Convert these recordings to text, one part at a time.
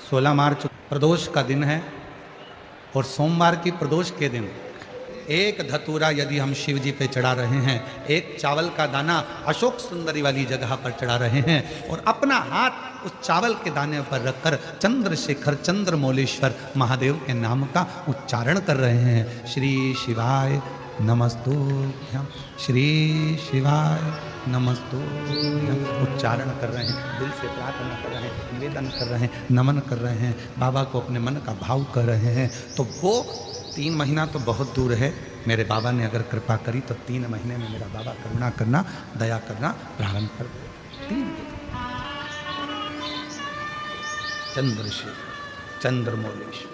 16 मार्च प्रदोष का दिन है और सोमवार की प्रदोष के दिन एक धतूरा यदि हम शिव जी पे चढ़ा रहे हैं, एक चावल का दाना अशोक सुंदरी वाली जगह पर चढ़ा रहे हैं और अपना हाथ उस चावल के दाने पर रखकर चंद्रशेखर चंद्रमौलेश्वर महादेव के नाम का उच्चारण कर रहे हैं। श्री शिवाय नमस्तुभ्यं, श्री शिवाय नमस्तुभ्यं उच्चारण कर रहे हैं, दिल से प्रार्थना कर रहे हैं, निवेदन कर रहे हैं, नमन कर रहे हैं, बाबा को अपने मन का भाव कर रहे हैं। तो वो 3 महीना तो बहुत दूर है, मेरे बाबा ने अगर कृपा करी तो 3 महीने में मेरा बाबा करुणा करना, दया करना प्रारंभ कर दे। 3 चंद्रशेखर चंद्रमौलेश्वर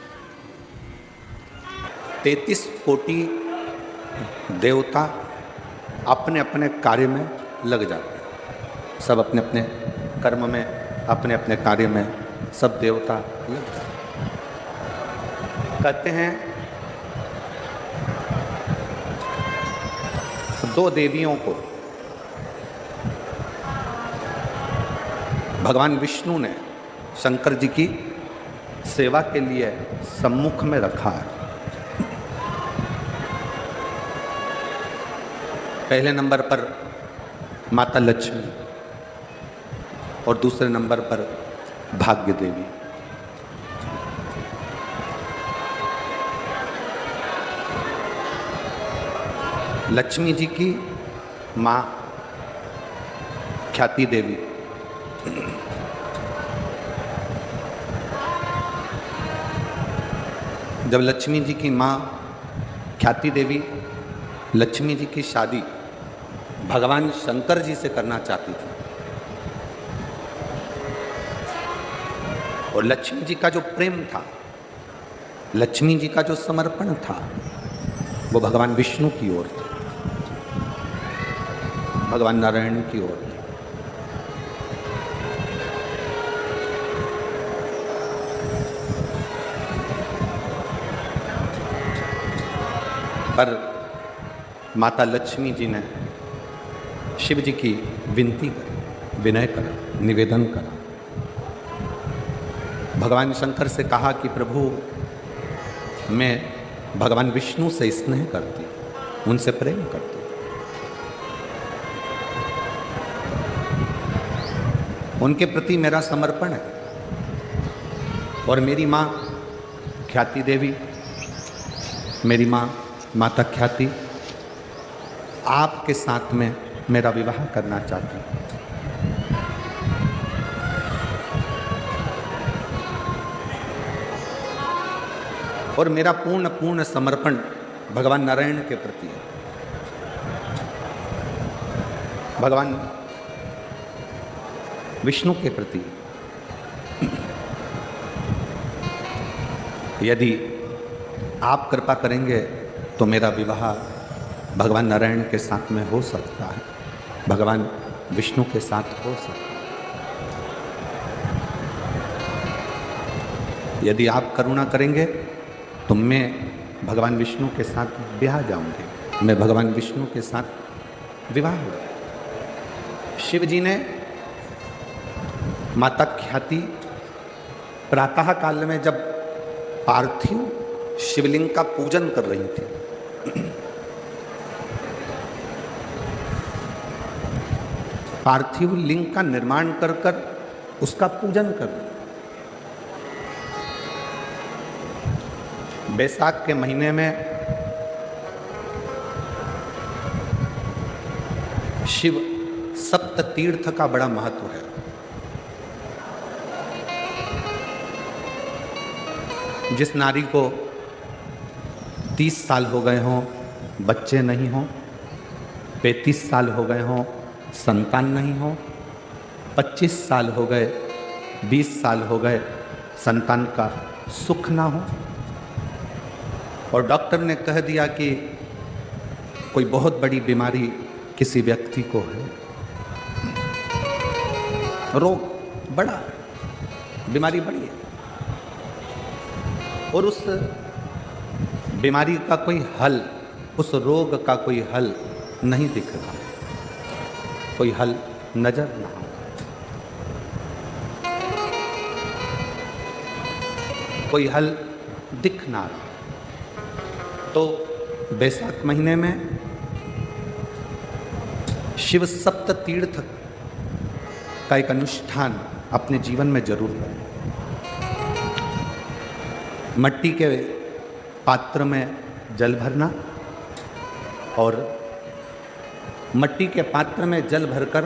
33 कोटि देवता अपने अपने कार्य में लग जाते हैं, सब अपने अपने कर्म में, अपने अपने कार्य में सब देवता लग जाते हैं। कहते हैं 2 देवियों को भगवान विष्णु ने शंकर जी की सेवा के लिए सम्मुख में रखा है। पहले नंबर पर माता लक्ष्मी और दूसरे नंबर पर भाग्य देवी। लक्ष्मी जी की माँ ख्याति देवी, जब लक्ष्मी जी की माँ ख्याति देवी लक्ष्मी जी की शादी भगवान शंकर जी से करना चाहती थी और लक्ष्मी जी का जो प्रेम था, लक्ष्मी जी का जो समर्पण था, वो भगवान विष्णु की ओर था, भगवान नारायण की ओर था। पर माता लक्ष्मी जी ने शिव जी की विनती करी, विनय करा, निवेदन करा, भगवान शंकर से कहा कि प्रभु मैं भगवान विष्णु से स्नेह करती, उनसे प्रेम करती, उनके प्रति मेरा समर्पण है और मेरी माँ ख्याति देवी, मेरी माँ माता ख्याति आपके साथ में मेरा विवाह करना चाहती हूँ। और मेरा पूर्ण समर्पण भगवान नारायण के प्रति है, भगवान विष्णु के प्रति। यदि आप कृपा करेंगे तो मेरा विवाह भगवान नारायण के साथ में हो सकता है, भगवान विष्णु के साथ हो सकता है। यदि आप करुणा करेंगे तो मैं भगवान विष्णु के साथ ब्याह जाऊंगी, मैं भगवान विष्णु के साथ विवाह हो। शिव जी ने माता ख्याति प्रातः काल में जब पार्थिव शिवलिंग का पूजन कर रही थी, पार्थिव लिंग का निर्माण कर कर उसका पूजन कर, बैसाख के महीने में शिव सप्त तीर्थ का बड़ा महत्व है। जिस नारी को 30 साल हो गए हों, बच्चे नहीं हों, 35 साल हो गए हों, संतान नहीं हो, 25 साल हो गए, 20 साल हो गए, संतान का सुख ना हो, और डॉक्टर ने कह दिया कि कोई बहुत बड़ी बीमारी किसी व्यक्ति को है, रोग बड़ा, बीमारी बड़ी है, और उस बीमारी का कोई हल, उस रोग का कोई हल नहीं दिख रहा, कोई हल नजर ना हो। कोई हल दिख ना रहा। तो बैसाख महीने में शिव सप्त तीर्थ का एक अनुष्ठान अपने जीवन में जरूर करें। मिट्टी के पात्र में जल भरना और मिट्टी के पात्र में जल भरकर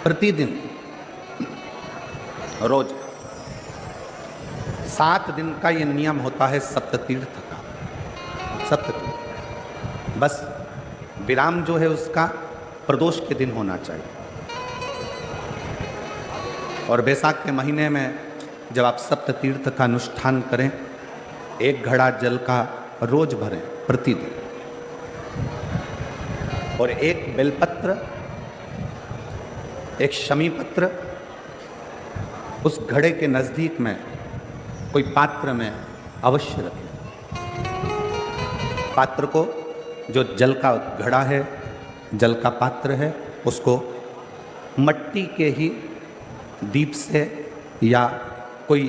प्रतिदिन रोज 7 दिन का ये नियम होता है सप्ततीर्थ का। सप्ततीर्थ बस विराम जो है उसका प्रदोष के दिन होना चाहिए। और बैसाख के महीने में जब आप सप्ततीर्थ का अनुष्ठान करें, 1 घड़ा जल का रोज भरें प्रतिदिन, और 1 बेलपत्र, 1 शमी पत्र उस घड़े के नजदीक में कोई पात्र में अवश्य रखें। पात्र को, जो जल का घड़ा है, जल का पात्र है, उसको मिट्टी के ही दीप से या कोई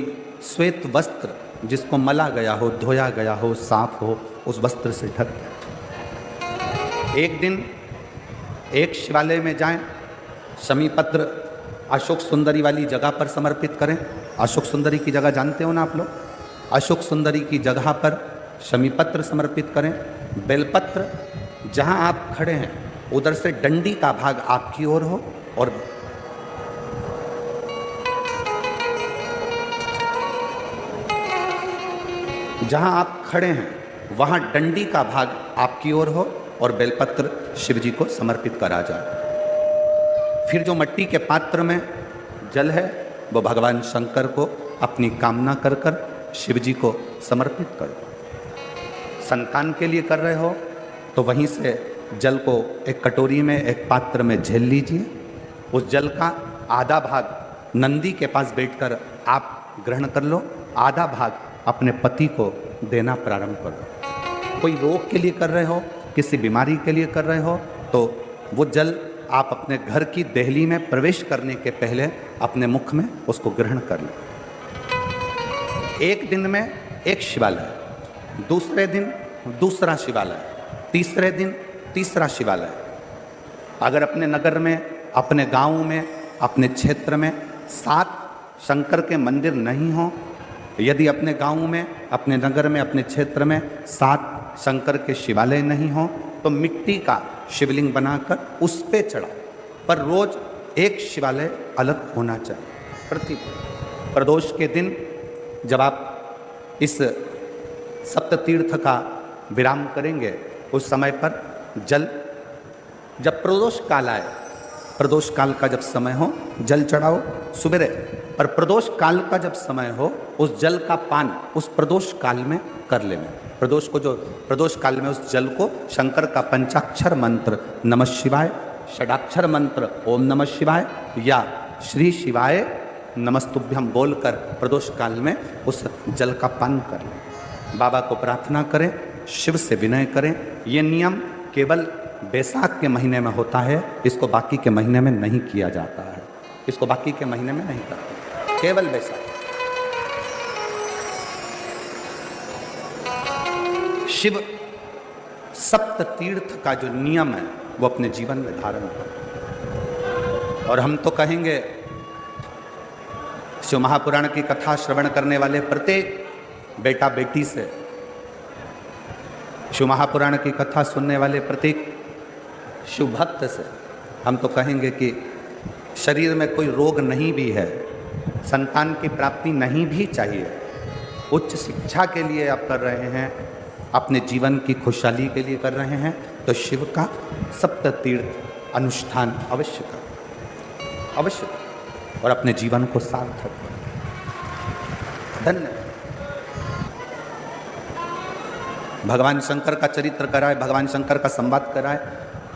श्वेत वस्त्र जिसको मला गया हो, धोया गया हो, साफ हो, उस वस्त्र से ढक दें। एक दिन एक शिवालय में जाएं, शमी पत्र अशोक सुंदरी वाली जगह पर समर्पित करें। अशोक सुंदरी की जगह जानते हो ना आप लोग? अशोक सुंदरी की जगह पर शमी पत्र समर्पित करें। बेलपत्र जहां आप खड़े हैं उधर से डंडी का भाग आपकी ओर हो, और जहां आप खड़े हैं वहां डंडी का भाग आपकी ओर हो और बेलपत्र शिव जी को समर्पित करा जाए। फिर जो मिट्टी के पात्र में जल है वो भगवान शंकर को अपनी कामना कर कर शिव जी को समर्पित करो। संतान के लिए कर रहे हो तो वहीं से जल को एक कटोरी में, एक पात्र में झेल लीजिए। उस जल का आधा भाग नंदी के पास बैठकर आप ग्रहण कर लो, आधा भाग अपने पति को देना प्रारंभ करो। कोई रोग के लिए कर रहे हो, किसी बीमारी के लिए कर रहे हो, तो वो जल आप अपने घर की देहली में प्रवेश करने के पहले अपने मुख में उसको ग्रहण कर लो। एक दिन में एक शिवालय, दूसरे दिन दूसरा शिवालय, तीसरे दिन तीसरा शिवालय। अगर अपने नगर में, अपने गांव में, अपने क्षेत्र में 7 शंकर के मंदिर नहीं हो, यदि अपने गांव में, अपने नगर में, अपने क्षेत्र में 7 शंकर के शिवालय नहीं हो, तो मिट्टी का शिवलिंग बनाकर उस पे चढ़ाओ। पर रोज एक शिवालय अलग होना चाहिए। प्रतिदिन प्रदोष के दिन जब आप इस सप्ततीर्थ का विराम करेंगे, उस समय पर जल, जब प्रदोष काल आए, प्रदोष काल का जब समय हो जल चढ़ाओ सुबह, पर प्रदोष काल का जब समय हो उस जल का पान उस प्रदोष काल में कर लेना। प्रदोष को, जो प्रदोष काल में उस जल को शंकर का पंचाक्षर मंत्र नमः शिवाय, षडाक्षर मंत्र ओम नमः शिवाय या श्री शिवाय नमस्तुभ्यम बोलकर प्रदोष काल में उस जल का पान करें। बाबा को प्रार्थना करें, शिव से विनय करें। ये नियम केवल बैसाख के महीने में होता है, इसको बाकी के महीने में नहीं किया जाता है। इसको बाकी के महीने में नहीं करते, केवल बैसाख। शिव सप्त तीर्थ का जो नियम है वो अपने जीवन में धारण करें। और हम तो कहेंगे, शिव महापुराण की कथा श्रवण करने वाले प्रत्येक बेटा बेटी से, शिव महापुराण की कथा सुनने वाले प्रत्येक शिव भक्त से हम तो कहेंगे कि शरीर में कोई रोग नहीं भी है, संतान की प्राप्ति नहीं भी चाहिए, उच्च शिक्षा के लिए आप कर रहे हैं, अपने जीवन की खुशहाली के लिए कर रहे हैं, तो शिव का सप्त तीर्थ अनुष्ठान अवश्य करें, अवश्य करें और अपने जीवन को सार्थक करें। धन्यवाद। भगवान शंकर का चरित्र कराए, भगवान शंकर का संवाद कराए।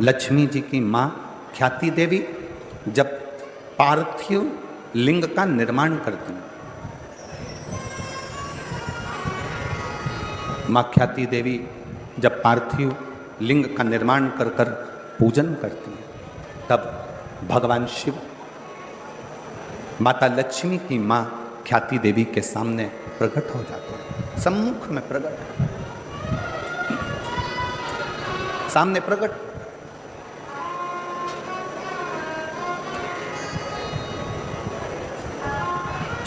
लक्ष्मी जी की माँ ख्याति देवी जब पार्थिव लिंग का निर्माण करती हैं, माँ ख्याति देवी जब पार्थिव लिंग का निर्माण कर कर पूजन करती हैं, तब भगवान शिव माता लक्ष्मी की माँ ख्याति देवी के सामने प्रकट हो जाते हैं, सम्मुख में प्रकट, सामने प्रकट।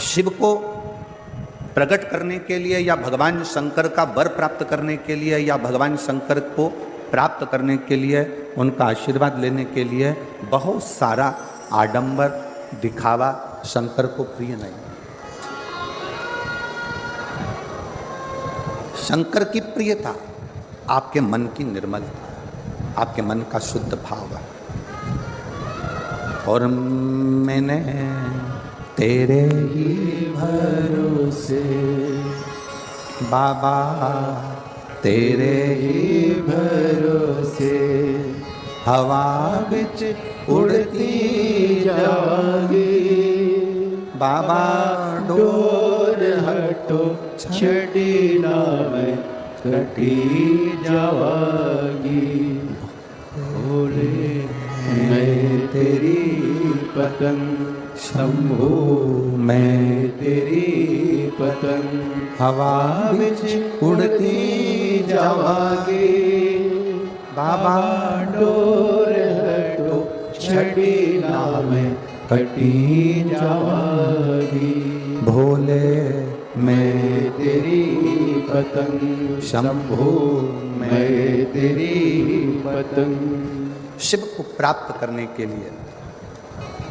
शिव को प्रकट करने के लिए या भगवान शंकर का वर प्राप्त करने के लिए या भगवान शंकर को प्राप्त करने के लिए, उनका आशीर्वाद लेने के लिए बहुत सारा आडंबर दिखावा शंकर को प्रिय नहीं। शंकर की प्रियता आपके मन की निर्मलता, आपके मन का शुद्ध भाव है। और मैंने तेरे ही भरोसे बाबा, तेरे ही भरोसे हवा बिच उड़ती जागी बाबा, डोर हटो छड़ी ना मैं कटी जावागी। भोले मैं तेरी पतंग शंभू, मैं तेरी पतंग हवा बिच उड़ती जावागी बाबा, डोर हटो छड़ी ना मैं कटी जावागी। भोले मैं तेरी पतंग शंभू, मैं तेरी पतंग। शिव को प्राप्त करने के लिए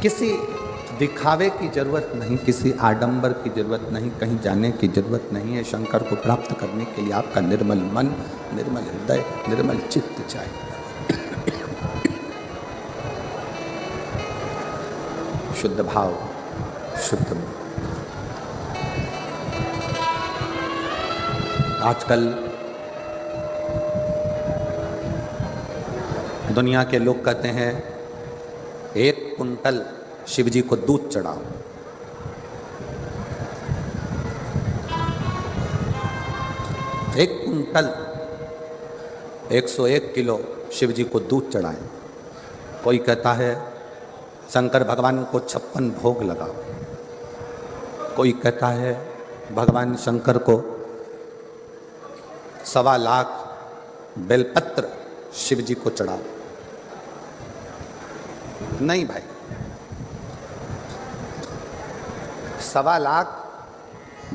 किसी दिखावे की जरूरत नहीं, किसी आडंबर की जरूरत नहीं, कहीं जाने की जरूरत नहीं है। शंकर को प्राप्त करने के लिए आपका निर्मल मन, निर्मल हृदय, निर्मल चित्त चाहिए। शुद्ध भाव, शुद्ध मन। आजकल दुनिया के लोग कहते हैं 1 कुंटल शिव जी को दूध चढ़ाओ। एक कुंटल 101 किलो शिव जी को दूध चढ़ाएं। कोई कहता है शंकर भगवान को 56 भोग लगाओ। कोई कहता है भगवान शंकर को 1.25 लाख बेलपत्र शिव जी को चढ़ाओ। नहीं भाई, 1.25 लाख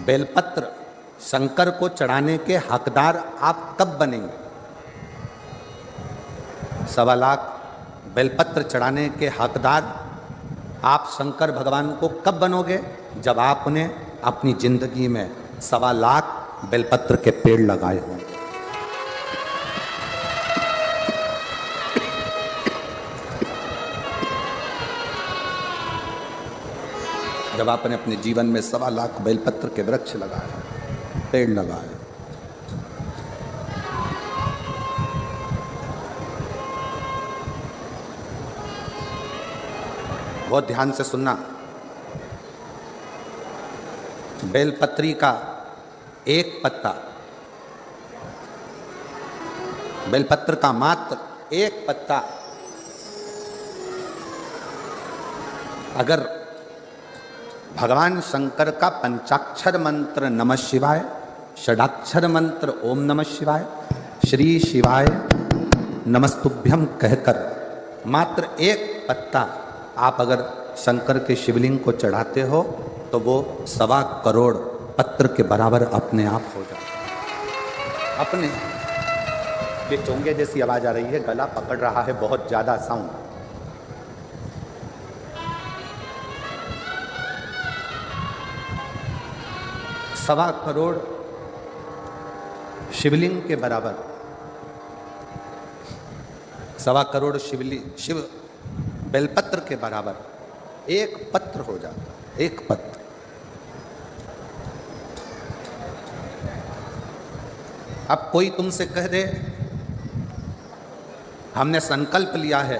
बेलपत्र शंकर को चढ़ाने के हकदार आप कब बनेंगे? 1.25 लाख बेलपत्र चढ़ाने के हकदार आप शंकर भगवान को कब बनोगे? जब आपने अपनी जिंदगी में 1.25 लाख बेलपत्र के पेड़ लगाए हों। जब आपने अपने जीवन में 1.25 लाख बेलपत्र के वृक्ष लगाए, पेड़ लगाए। बहुत ध्यान से सुनना। बेलपत्री का एक पत्ता, बेलपत्र का मात्र एक पत्ता अगर भगवान शंकर का पंचाक्षर मंत्र नमः शिवाय, षडाक्षर मंत्र ओम नमः शिवाय, श्री शिवाय नमस्तुभ्यम कहकर मात्र एक पत्ता आप अगर शंकर के शिवलिंग को चढ़ाते हो तो वो 1.25 करोड़ पत्र के बराबर अपने आप हो जाता है। अपने ये चोंगे जैसी आवाज आ रही है, गला पकड़ रहा है बहुत ज्यादा साउंड। 1.25 करोड़ शिवलिंग के बराबर, 1.25 करोड़ शिव बेलपत्र के बराबर एक पत्र हो जाता, एक पत्र। अब कोई तुमसे कह दे हमने संकल्प लिया है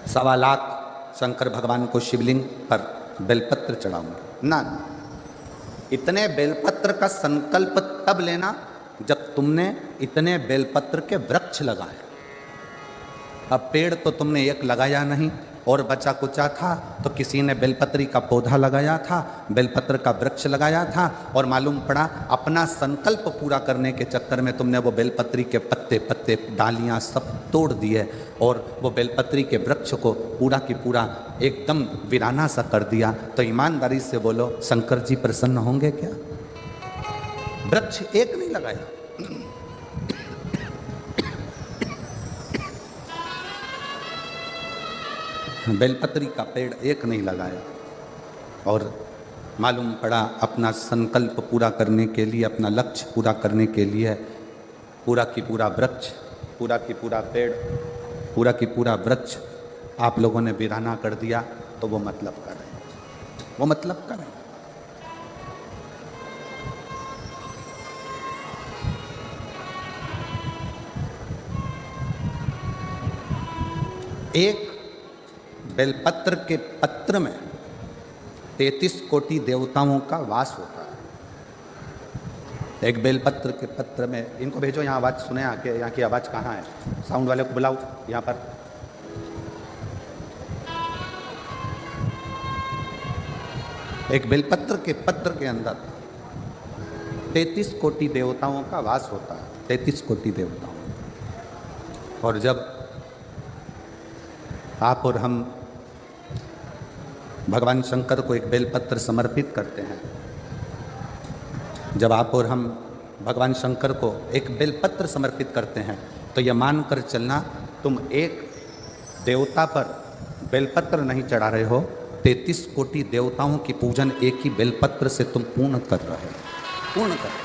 1.25 लाख शंकर भगवान को शिवलिंग पर बेलपत्र चढ़ाऊंगा, ना, इतने बेलपत्र का संकल्प तब लेना जब तुमने इतने बेलपत्र के वृक्ष लगाए। अब पेड़ तो तुमने एक लगाया नहीं, और बचा कुचा था तो किसी ने बेलपत्री का पौधा लगाया था, बेलपत्र का वृक्ष लगाया था, और मालूम पड़ा अपना संकल्प पूरा करने के चक्कर में तुमने वो बेलपत्री के पत्ते पत्ते डालियां सब तोड़ दिए और वो बेलपत्री के वृक्ष को पूरा की पूरा एकदम वीराना सा कर दिया। तो ईमानदारी से बोलो, शंकर जी प्रसन्न होंगे क्या? वृक्ष एक नहीं लगाया, बेलपत्री का पेड़ एक नहीं लगाया, और मालूम पड़ा अपना संकल्प पूरा करने के लिए, अपना लक्ष्य पूरा करने के लिए पूरा की पूरा वृक्ष, पूरा की पूरा पेड़, पूरा की पूरा वृक्ष आप लोगों ने वीराना कर दिया। तो वो मतलब का नहीं, वो मतलब का नहीं। एक बेलपत्र के पत्र में 33 कोटि देवताओं का वास होता है। एक बेलपत्र के पत्र में, इनको भेजो यहाँ आवाज़ सुने आके, यहाँ की आवाज़ कहाँ है? साउंड वाले को बुलाओ यहाँ पर। एक बेलपत्र के पत्र के अंदर 33 कोटि देवताओं का वास होता है, 33 कोटि देवताओं। और जब आप और हम भगवान शंकर को एक बेलपत्र समर्पित करते हैं, जब आप और हम भगवान शंकर को एक बेलपत्र समर्पित करते हैं, तो यह मानकर चलना तुम एक देवता पर बेलपत्र नहीं चढ़ा रहे हो, 33 कोटि देवताओं की पूजन एक ही बेलपत्र से तुम पूर्ण कर रहे हो, पूर्ण कर रहे हो।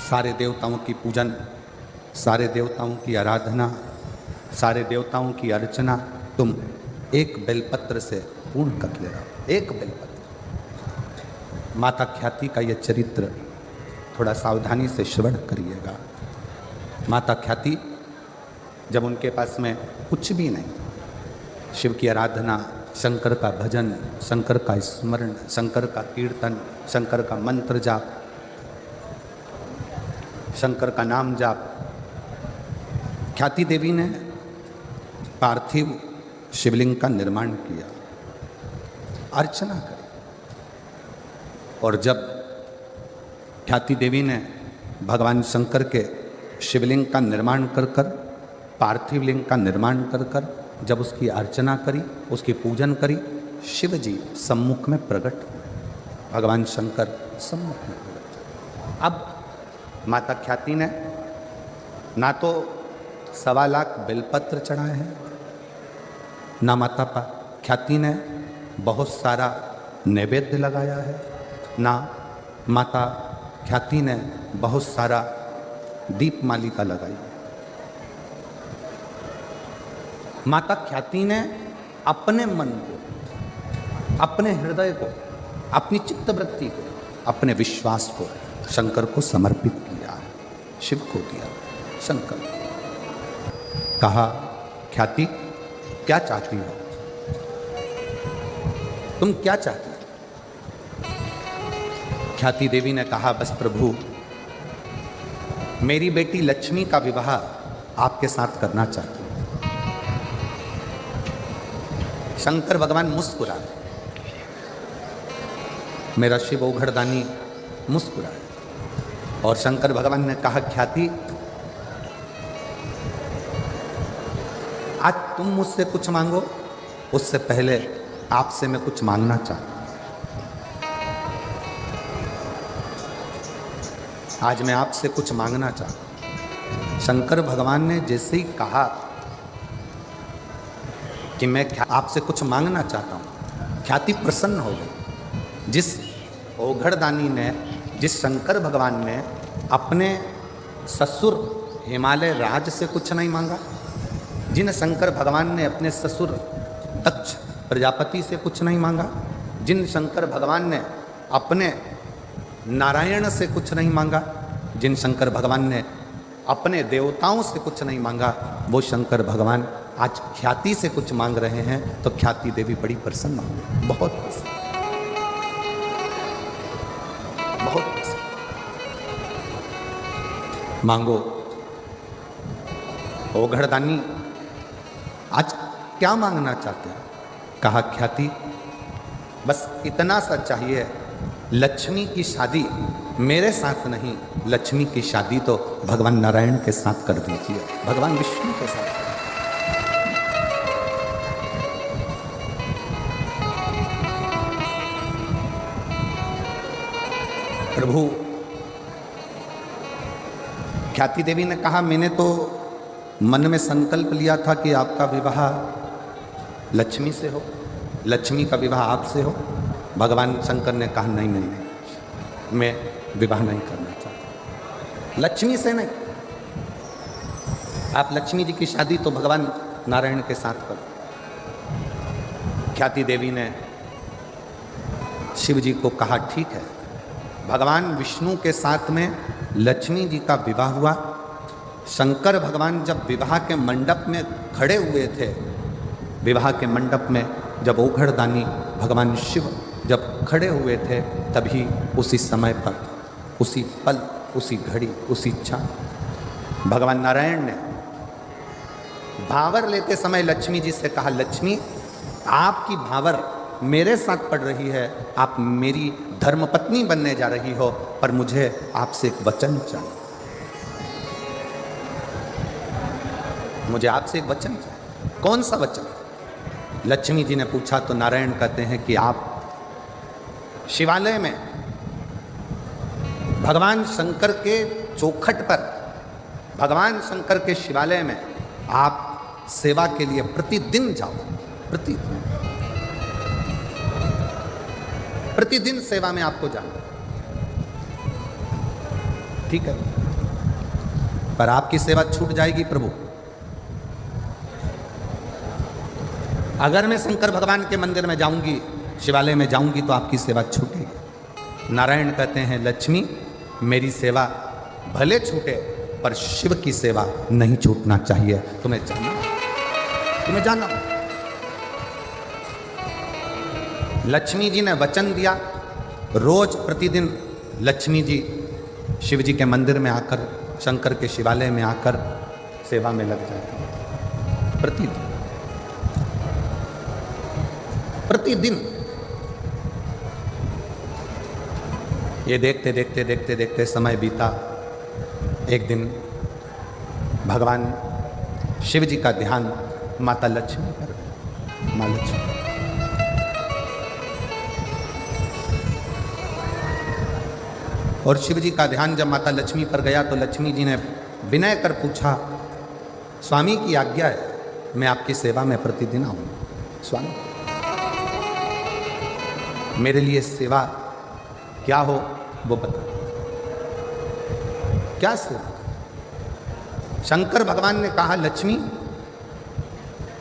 सारे देवताओं की पूजन, सारे देवताओं की आराधना, सारे देवताओं की अर्चना तुम एक बेलपत्र से पूर्ण कर ले रहे हो, एक बेलपत्र। माता ख्याति का यह चरित्र थोड़ा सावधानी से श्रवण करिएगा। माता ख्याति जब उनके पास में कुछ भी नहीं, शिव की आराधना, शंकर का भजन, शंकर का स्मरण, शंकर का कीर्तन, शंकर का मंत्र जाप, शंकर का नाम जाप, ख्याति देवी ने पार्थिव शिवलिंग का निर्माण किया, अर्चना करी। और जब ख्याति देवी ने भगवान शंकर के शिवलिंग का निर्माण कर कर, पार्थिव लिंग का निर्माण कर कर जब उसकी अर्चना करी, उसकी पूजन करी, शिव जी सम्मुख में प्रकट हुए, भगवान शंकर सम्मुख में प्रकट। अब माता ख्याति ने ना तो 1.25 लाख बेलपत्र चढ़ाए हैं, ना माता ख्याति ने बहुत सारा नैवेद्य लगाया है, ना माता ख्याति ने बहुत सारा दीप मालिका लगाई है। माता ख्याति ने अपने मन को, अपने हृदय को, अपनी चित्तवृत्ति को, अपने विश्वास को शंकर को समर्पित किया, शिव को दिया। शंकर कहा, ख्याति क्या चाहती हो? तुम क्या चाहती हो? ख्याति देवी ने कहा, बस प्रभु, मेरी बेटी लक्ष्मी का विवाह आपके साथ करना चाहती हूं। शंकर भगवान मुस्कुराए, मेरा शिव ओघड़दानी मुस्कुराए, और शंकर भगवान ने कहा, ख्याति, आज तुम मुझसे कुछ मांगो, उससे पहले आपसे मैं कुछ मांगना चाहता हूं। आज मैं आपसे कुछ मांगना चाहता हूं। शंकर भगवान ने जैसे ही कहा कि मैं आपसे कुछ मांगना चाहता हूं, ख्याति प्रसन्न हो गई। जिस ओघड़दानी ने, जिस शंकर भगवान ने अपने ससुर हिमालय राज से कुछ नहीं मांगा, जिन शंकर भगवान ने अपने ससुर दक्ष प्रजापति से कुछ नहीं मांगा, जिन शंकर भगवान ने अपने नारायण से कुछ नहीं मांगा, जिन शंकर भगवान ने अपने देवताओं से कुछ नहीं मांगा, वो शंकर भगवान आज ख्याति से कुछ मांग रहे हैं। तो ख्याति देवी बड़ी प्रसन्न हुई, बहुत प्रसन्न, बहुत प्रसन्न। मांगो। ओ घड़दानी, आज क्या मांगना चाहते हैं? कहा ख्याति, बस इतना सा चाहिए, लक्ष्मी की शादी मेरे साथ नहीं, लक्ष्मी की शादी तो भगवान नारायण के साथ कर दीजिए, भगवान विष्णु के साथ। प्रभु, ख्याति देवी ने कहा, मैंने तो मन में संकल्प लिया था कि आपका विवाह लक्ष्मी से हो, लक्ष्मी का विवाह आपसे हो। भगवान शंकर ने कहा नहीं नहीं नहीं, मैं विवाह नहीं करना चाहता, लक्ष्मी से नहीं। आप लक्ष्मी जी की शादी तो भगवान नारायण के साथ करो। ख्याति देवी ने शिव जी को कहा ठीक है। भगवान विष्णु के साथ में लक्ष्मी जी का विवाह हुआ। शंकर भगवान जब विवाह के मंडप में खड़े हुए थे, विवाह के मंडप में जब ओघड़दानी भगवान शिव जब खड़े हुए थे, तभी उसी समय पर, उसी पल, उसी घड़ी, उसी क्षण भगवान नारायण ने भावर लेते समय लक्ष्मी जी से कहा, लक्ष्मी आपकी भावर मेरे साथ पड़ रही है, आप मेरी धर्मपत्नी बनने जा रही हो, पर मुझे आपसे एक वचन चाहिए, मुझे आपसे एक वचन चाहिए। कौन सा वचन? लक्ष्मी जी ने पूछा तो नारायण कहते हैं कि आप शिवालय में भगवान शंकर के चौखट पर, भगवान शंकर के शिवालय में आप सेवा के लिए प्रतिदिन जाओ, प्रतिदिन सेवा में आपको जाना, ठीक है? पर आपकी सेवा छूट जाएगी प्रभु। अगर मैं शंकर भगवान के मंदिर में जाऊंगी, शिवालय में जाऊंगी, तो आपकी सेवा छूटेगी। नारायण कहते हैं, लक्ष्मी मेरी सेवा भले छूटे, पर शिव की सेवा नहीं छूटना चाहिए। तुम्हें जाना। लक्ष्मी जी ने वचन दिया, रोज प्रतिदिन लक्ष्मी जी शिव जी के मंदिर में आकर, शंकर के शिवालय में आकर सेवा में लग जाती है। प्रतिदिन ये देखते देखते देखते देखते समय बीता। एक दिन भगवान शिव जी का ध्यान माता लक्ष्मी पर, माँ लक्ष्मी, और शिव जी का ध्यान जब माता लक्ष्मी पर गया तो लक्ष्मी जी ने विनय कर पूछा, स्वामी की आज्ञा है, मैं आपकी सेवा में प्रतिदिन आऊँ। स्वामी, मेरे लिए सेवा क्या हो वो बता। क्या सेवा? शंकर भगवान ने कहा, लक्ष्मी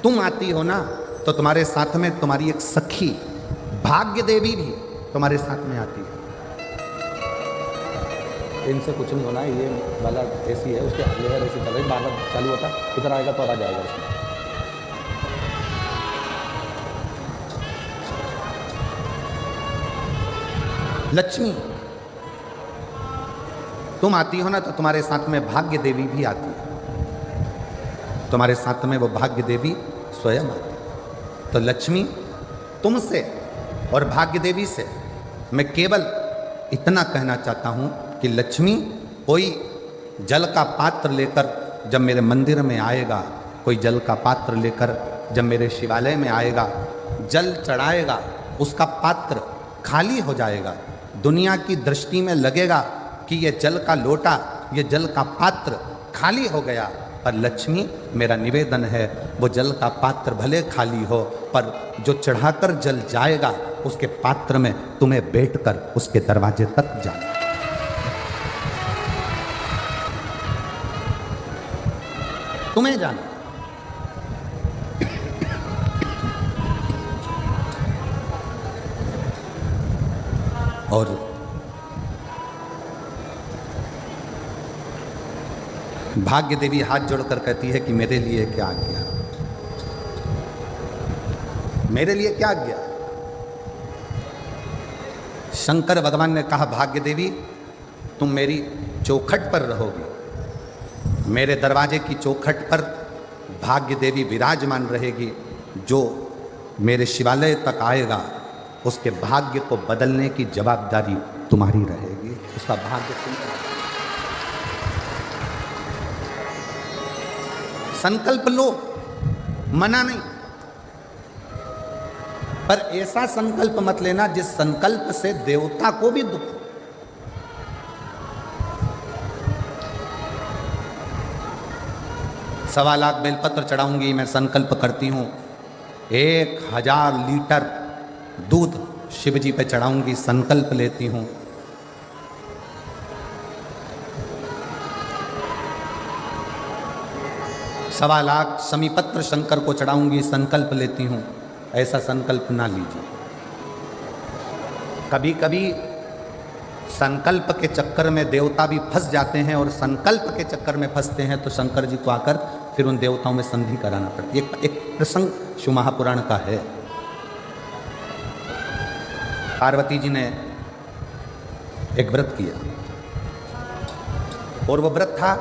तुम आती हो ना, तो तुम्हारे साथ में तुम्हारी एक सखी भाग्य देवी भी तुम्हारे साथ में आती है। इनसे कुछ नहीं होना है, ये वाला ऐसी है, उसके लेयर ऐसी चल रही, बार बार चालू होता, इधर आएगा तो आ जाएगा उसमें। लक्ष्मी तुम आती हो ना, तो तुम्हारे साथ में भाग्य देवी भी आती है, तुम्हारे साथ में वो भाग्य देवी स्वयं आती है। तो लक्ष्मी तुमसे और भाग्य देवी से मैं केवल इतना कहना चाहता हूं कि लक्ष्मी, कोई जल का पात्र लेकर जब मेरे मंदिर में आएगा, कोई जल का पात्र लेकर जब मेरे शिवालय में आएगा, जल चढ़ाएगा, उसका पात्र खाली हो जाएगा, दुनिया की दृष्टि में लगेगा कि ये जल का लोटा, ये जल का पात्र खाली हो गया। पर लक्ष्मी, मेरा निवेदन है, वो जल का पात्र भले खाली हो, पर जो चढ़ाकर जल जाएगा उसके पात्र में तुम्हें बैठकर उसके दरवाजे तक जाना। तुम्हें जाना। और भाग्य देवी हाथ जोड़कर कहती है कि मेरे लिए क्या आज्ञा, मेरे लिए क्या आज्ञा। शंकर भगवान ने कहा, भाग्य देवी तुम मेरी चौखट पर रहोगी, मेरे दरवाजे की चौखट पर भाग्य देवी विराजमान रहेगी। जो मेरे शिवालय तक आएगा उसके भाग्य को बदलने की जवाबदारी तुम्हारी रहेगी। उसका भाग्य तुम संकल्प लो, मना नहीं, पर ऐसा संकल्प मत लेना जिस संकल्प से देवता को भी दुख हो। सवा लाख बेलपत्र चढ़ाऊंगी, मैं संकल्प करती हूं 1000 लीटर दूध शिव जी पे चढ़ाऊंगी, संकल्प लेती हूं। सवा लाख समीपत्र शंकर को चढ़ाऊंगी, संकल्प लेती हूं। ऐसा संकल्प ना लीजिए। कभी कभी संकल्प के चक्कर में देवता भी फंस जाते हैं, और संकल्प के चक्कर में फंसते हैं तो शंकर जी को आकर फिर उन देवताओं में संधि कराना पड़ती है। एक प्रसंग शिव महापुराण का है। पार्वती जी ने एक व्रत किया, और वो व्रत था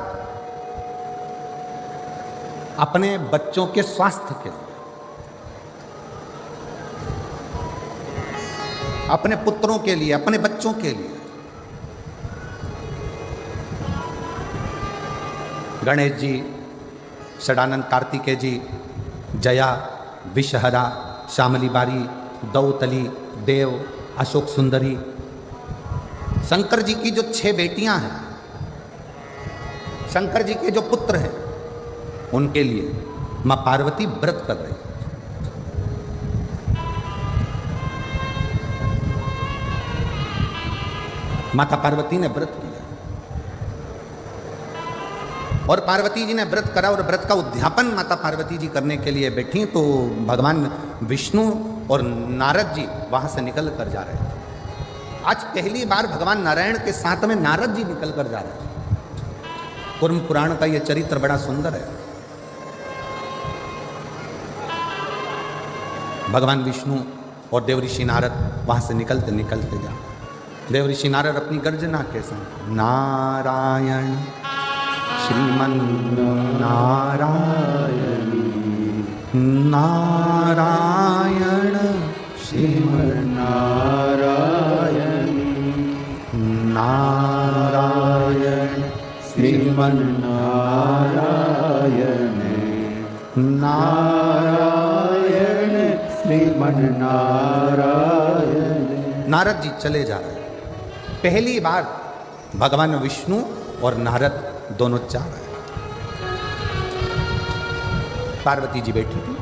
अपने बच्चों के स्वास्थ्य के लिए, अपने पुत्रों के लिए, अपने बच्चों के लिए। गणेश जी, षडानंद कार्तिकेय जी, जया, विषहरा, श्यामली बारी, दौतली, देव, अशोक सुंदरी, शंकर जी की जो 6 बेटियां हैं, शंकर जी के जो पुत्र हैं, उनके लिए मां पार्वती व्रत कर रही। माता पार्वती ने व्रत किया, और पार्वती जी ने व्रत करा, और व्रत का उद्यापन माता पार्वती जी करने के लिए बैठी तो भगवान विष्णु और नारद जी वहां से निकल कर जा रहे थे। आज पहली बार भगवान नारायण के साथ में नारद जी निकल कर जा रहे थे। कूर्म पुराण का यह चरित्र बड़ा सुंदर है। भगवान विष्णु और देवऋषि नारद वहां से निकलते निकलते जा, देवऋषि नारद अपनी गर्जना के संग नारायण श्रीमन नारायण नारायण श्रीमन नारायण नारायण श्रीमन नारायण नारायण श्रीमन नारायण। नारद जी चले जा रहे हैं। पहली बार भगवान विष्णु और नारद दोनों जा रहे हैं। पार्वती जी बैठी थी,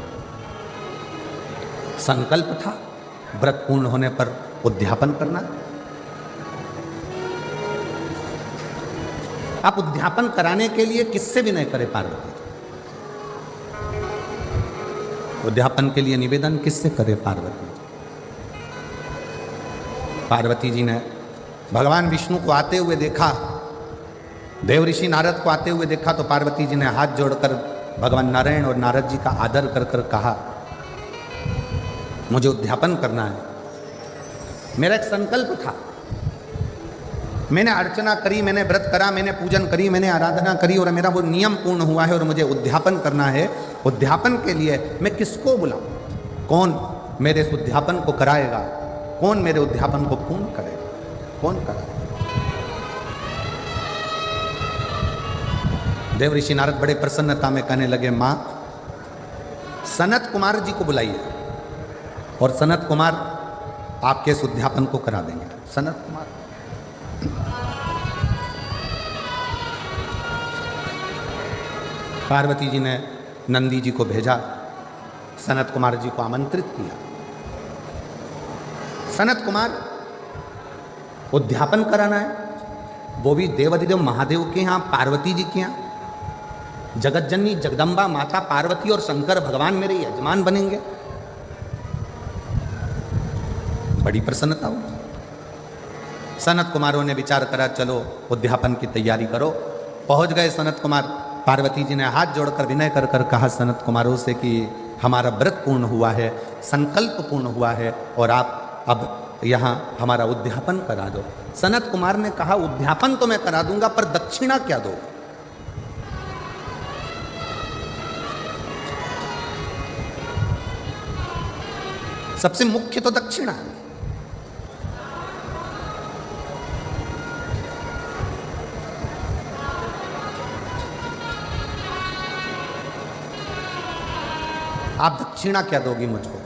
संकल्प था व्रत पूर्ण होने पर उद्यापन करना। आप उद्यापन कराने के लिए किससे विनय करे पार्वती? उद्यापन के लिए निवेदन किससे करे पार्वती? पार्वती जी ने भगवान विष्णु को आते हुए देखा, देवऋषि नारद को आते हुए देखा, तो पार्वती जी ने हाथ जोड़कर भगवान नारायण और नारद जी का आदर कर कर कहा, मुझे उद्यापन करना है। मेरा एक संकल्प था, मैंने अर्चना करी, मैंने व्रत करा, मैंने पूजन करी, मैंने आराधना करी, और मेरा वो नियम पूर्ण हुआ है, और मुझे उद्यापन करना है। उद्यापन के लिए मैं किसको बुलाऊं? कौन मेरे इस उद्यापन को कराएगा? कौन मेरे उद्यापन को पूर्ण करेगा? कौन कराएगा? देवऋषि नारद बड़े प्रसन्नता में कहने लगे, मां सनत कुमार जी को बुलाइए, और सनत कुमार आपके इस उद्यापन को करा देंगे। सनत कुमार पार्वती जी ने नंदी जी को भेजा, सनत कुमार जी को आमंत्रित किया। सनत कुमार उद्यापन कराना है, वो भी देवाधिदेव महादेव के यहाँ, पार्वती जी के यहाँ। जगत जननी जगदम्बा माता पार्वती और शंकर भगवान मेरे यजमान बनेंगे। बड़ी प्रसन्नता हुई। सनत कुमारों ने विचार करा, चलो उद्यापन की तैयारी करो। पहुंच गए सनत कुमार। पार्वती जी ने हाथ जोड़कर विनय कर कर कहा सनत कुमारों से कि हमारा व्रत पूर्ण हुआ है, संकल्प पूर्ण हुआ है, और आप अब यहाँ हमारा उद्यापन करा दो। सनत कुमार ने कहा, उद्यापन तो मैं करा दूंगा, पर दक्षिणा क्या दो? सबसे मुख्य तो दक्षिणा है। आप दक्षिणा क्या दोगी मुझको?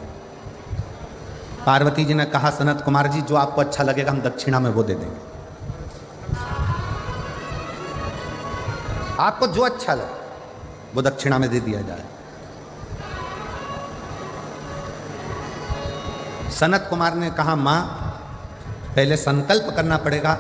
पार्वती जी ने कहा सनत कुमार जी जो आपको अच्छा लगेगा हम दक्षिणा में वो दे देंगे, आपको जो अच्छा लगे वो दक्षिणा में दे दिया जाए। सनत कुमार ने कहा मां पहले संकल्प करना पड़ेगा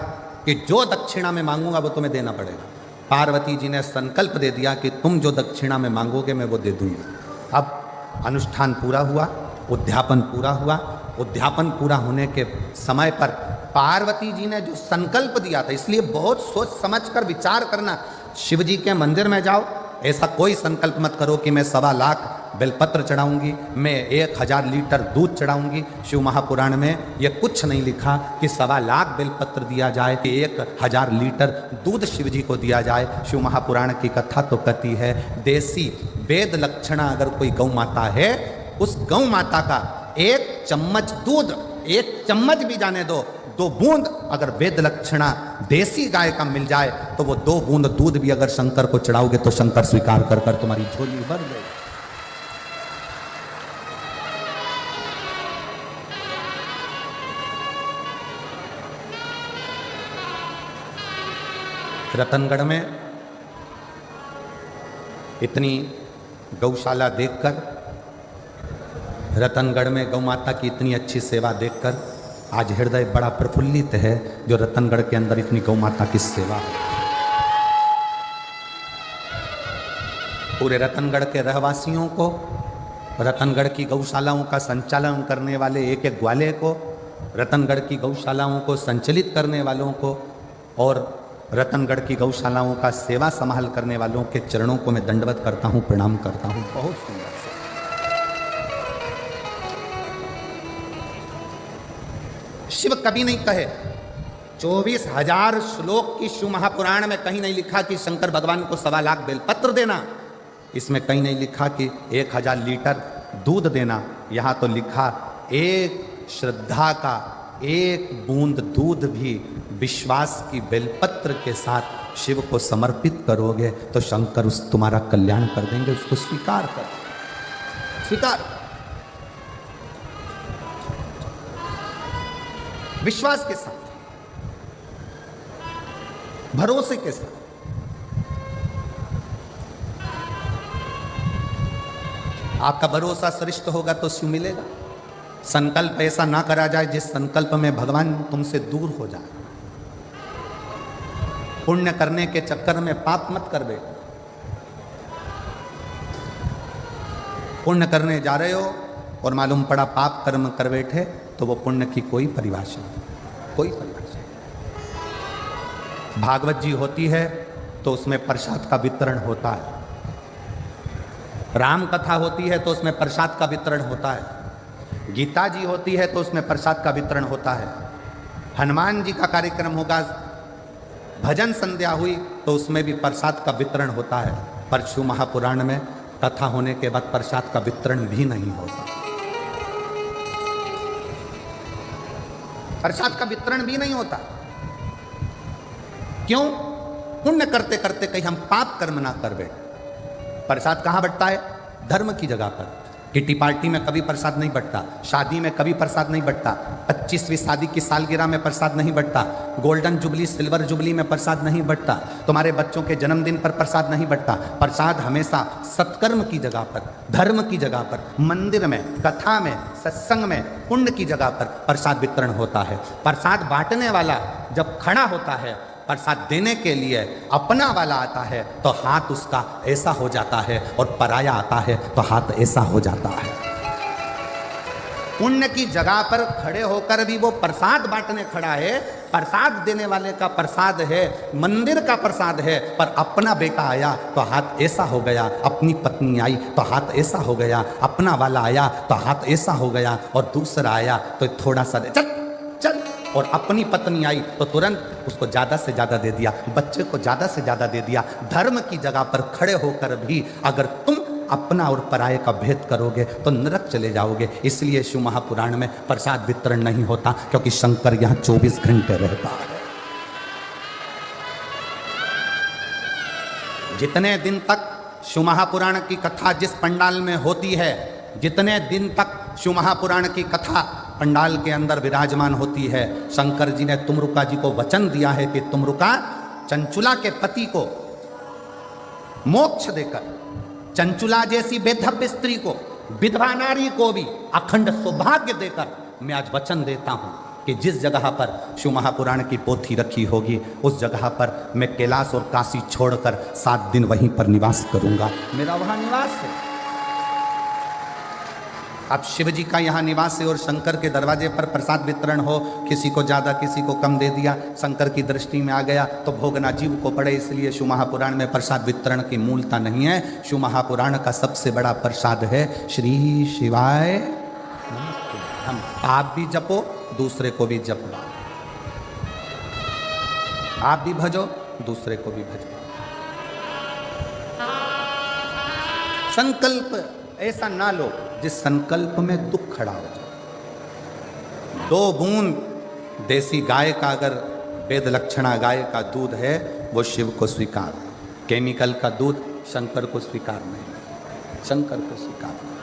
कि जो दक्षिणा में मांगूंगा वो तुम्हें देना पड़ेगा। पार्वती जी ने संकल्प दे दिया कि तुम जो दक्षिणा में मांगोगे मैं वो दे दूंगा। अब अनुष्ठान पूरा हुआ, उद्यापन पूरा हुआ। उद्यापन पूरा होने के समय पर पार्वती जी ने जो संकल्प दिया था, इसलिए बहुत सोच समझकर विचार करना। शिव जी के मंदिर में जाओ, ऐसा कोई संकल्प मत करो कि मैं 1.25 लाख बेलपत्र चढ़ाऊंगी, मैं 1000 लीटर दूध चढ़ाऊंगी। शिव महापुराण में यह कुछ नहीं लिखा कि 1.25 लाख बेलपत्र दिया जाए कि 1000 लीटर दूध शिव जी को दिया जाए। शिव महापुराण की कथा तो कहती है देसी वेद लक्षणा अगर कोई गौ माता है, उस गौ माता का 1 चम्मच दूध, 1 चम्मच भी जाने दो, 2 बूंद अगर वेद लक्षणा देसी गाय का मिल जाए तो वो 2 बूंद दूध भी अगर शंकर को चढ़ाओगे तो शंकर स्वीकार कर कर तुम्हारी झोली भर गई। रतनगढ़ में इतनी गौशाला देखकर, रतनगढ़ में गौ माता की इतनी अच्छी सेवा देखकर आज हृदय बड़ा प्रफुल्लित है जो रतनगढ़ के अंदर इतनी गौ माता की सेवा है। पूरे रतनगढ़ के रहवासियों को, रतनगढ़ की गौशालाओं का संचालन करने वाले एक एक ग्वाले को, रतनगढ़ की गौशालाओं को संचालित करने वालों को और रतनगढ़ की गौशालाओं का सेवा संभाल करने वालों के चरणों को मैं दंडवत करता हूँ, प्रणाम करता हूँ। बहुत सुंदर से शिव कभी नहीं कहे 24,000 श्लोक की शिव महापुराण में कहीं नहीं लिखा कि शंकर भगवान को 1.25 लाख बेलपत्र देना, इसमें कहीं नहीं लिखा कि 1000 लीटर दूध देना। यहाँ तो लिखा एक श्रद्धा का 1 बूंद दूध भी विश्वास की बेलपत्र के साथ शिव को समर्पित करोगे तो शंकर उस तुम्हारा कल्याण कर देंगे। उसको स्वीकार कर, स्वीकार विश्वास के साथ, भरोसे के साथ। आपका भरोसा श्रेष्ठ होगा तो शिव मिलेगा। संकल्प ऐसा ना करा जाए जिस संकल्प में भगवान तुमसे दूर हो जाए। पुण्य करने के चक्कर में पाप मत कर बैठो। पुण्य करने जा रहे हो और मालूम पड़ा पाप कर्म कर बैठे तो वो पुण्य की कोई परिभाषा नहीं, कोई परिभाषा नहीं। भागवत जी होती है तो उसमें प्रसाद का वितरण होता है, राम कथा होती है तो उसमें प्रसाद का वितरण होता है, गीता जी होती है तो उसमें प्रसाद का वितरण होता है, हनुमान जी का कार्यक्रम होगा, भजन संध्या हुई तो उसमें भी प्रसाद का वितरण होता है। पर शिव महापुराण में कथा होने के बाद प्रसाद का वितरण भी नहीं होता, प्रसाद का वितरण भी नहीं होता। क्यों? पुण्य करते करते कहीं हम पाप कर्म ना कर बैठे। प्रसाद कहाँ बंटता है? धर्म की जगह पर। किटी पार्टी में कभी प्रसाद नहीं बंटता, शादी में कभी प्रसाद नहीं बंटता, 25वीं शादी की सालगिरह में प्रसाद नहीं बंटता, गोल्डन जुबली सिल्वर जुबली में प्रसाद नहीं बंटता, तुम्हारे बच्चों के जन्मदिन पर प्रसाद नहीं बंटता। प्रसाद हमेशा सत्कर्म की जगह पर, धर्म की जगह पर, मंदिर में, कथा में, सत्संग में, पुण्य की जगह पर प्रसाद वितरण होता है। प्रसाद बांटने वाला जब खड़ा होता है, प्रसाद देने के लिए अपना वाला आता है तो हाथ उसका ऐसा हो जाता है और पराया आता है तो हाथ ऐसा हो जाता है। पुण्य की जगह पर खड़े होकर भी वो प्रसाद बांटने खड़ा है, प्रसाद देने वाले का प्रसाद है, मंदिर का प्रसाद है, पर अपना बेटा आया तो हाथ ऐसा हो गया, अपनी पत्नी आई तो हाथ ऐसा हो गया, अपना वाला आया तो हाथ ऐसा हो गया और दूसरा आया तो थोड़ा सा चल चल, और अपनी पत्नी आई तो तुरंत उसको ज़्यादा से ज़्यादा दे दिया, बच्चे को ज़्यादा से ज़्यादा दे दिया। धर्म की जगह पर खड़े होकर भी अगर तुम अपना और पराये का भेद करोगे तो नरक चले जाओगे। इसलिए शिव महापुराण में प्रसाद वितरण नहीं होता, क्योंकि शंकर यहाँ 24 घंटे रहता है। जितने दिन तक शिव महापुराण की कथा जिस पंडाल में होती है, जितने दिन तक शिव महापुराण की कथा पंडाल के अंदर विराजमान होती है, शंकर जी ने तुमरुका जी को वचन दिया है कि तुमरुका चंचुला के पति को मोक्ष देकर, चंचुला जैसी बेधव्य स्त्री को, विधवा नारी को भी अखंड सौभाग्य देकर मैं आज वचन देता हूं कि जिस जगह पर शिव महापुराण की पोथी रखी होगी उस जगह पर मैं कैलाश और काशी छोड़कर 7 दिन वहीं पर निवास करूंगा। मेरा वहां निवास है। अब शिव जी का यहाँ निवास है और शंकर के दरवाजे पर प्रसाद वितरण हो, किसी को ज़्यादा किसी को कम दे दिया, शंकर की दृष्टि में आ गया तो भोगना जीव को पड़े। इसलिए शिव महापुराण में प्रसाद वितरण की मूलता नहीं है। शिव महापुराण का सबसे बड़ा प्रसाद है श्री शिवाय। हम आप भी जपो, दूसरे को भी जपवा, आप भी भजो, दूसरे को भी भजो। संकल्प ऐसा ना लो जिस संकल्प में दुख खड़ा हो जाए। 2 बूंद देसी गाय का अगर वेद लक्षणा गाय का दूध है वो शिव को स्वीकार, केमिकल का दूध शंकर को स्वीकार नहीं, शंकर को स्वीकार नहीं।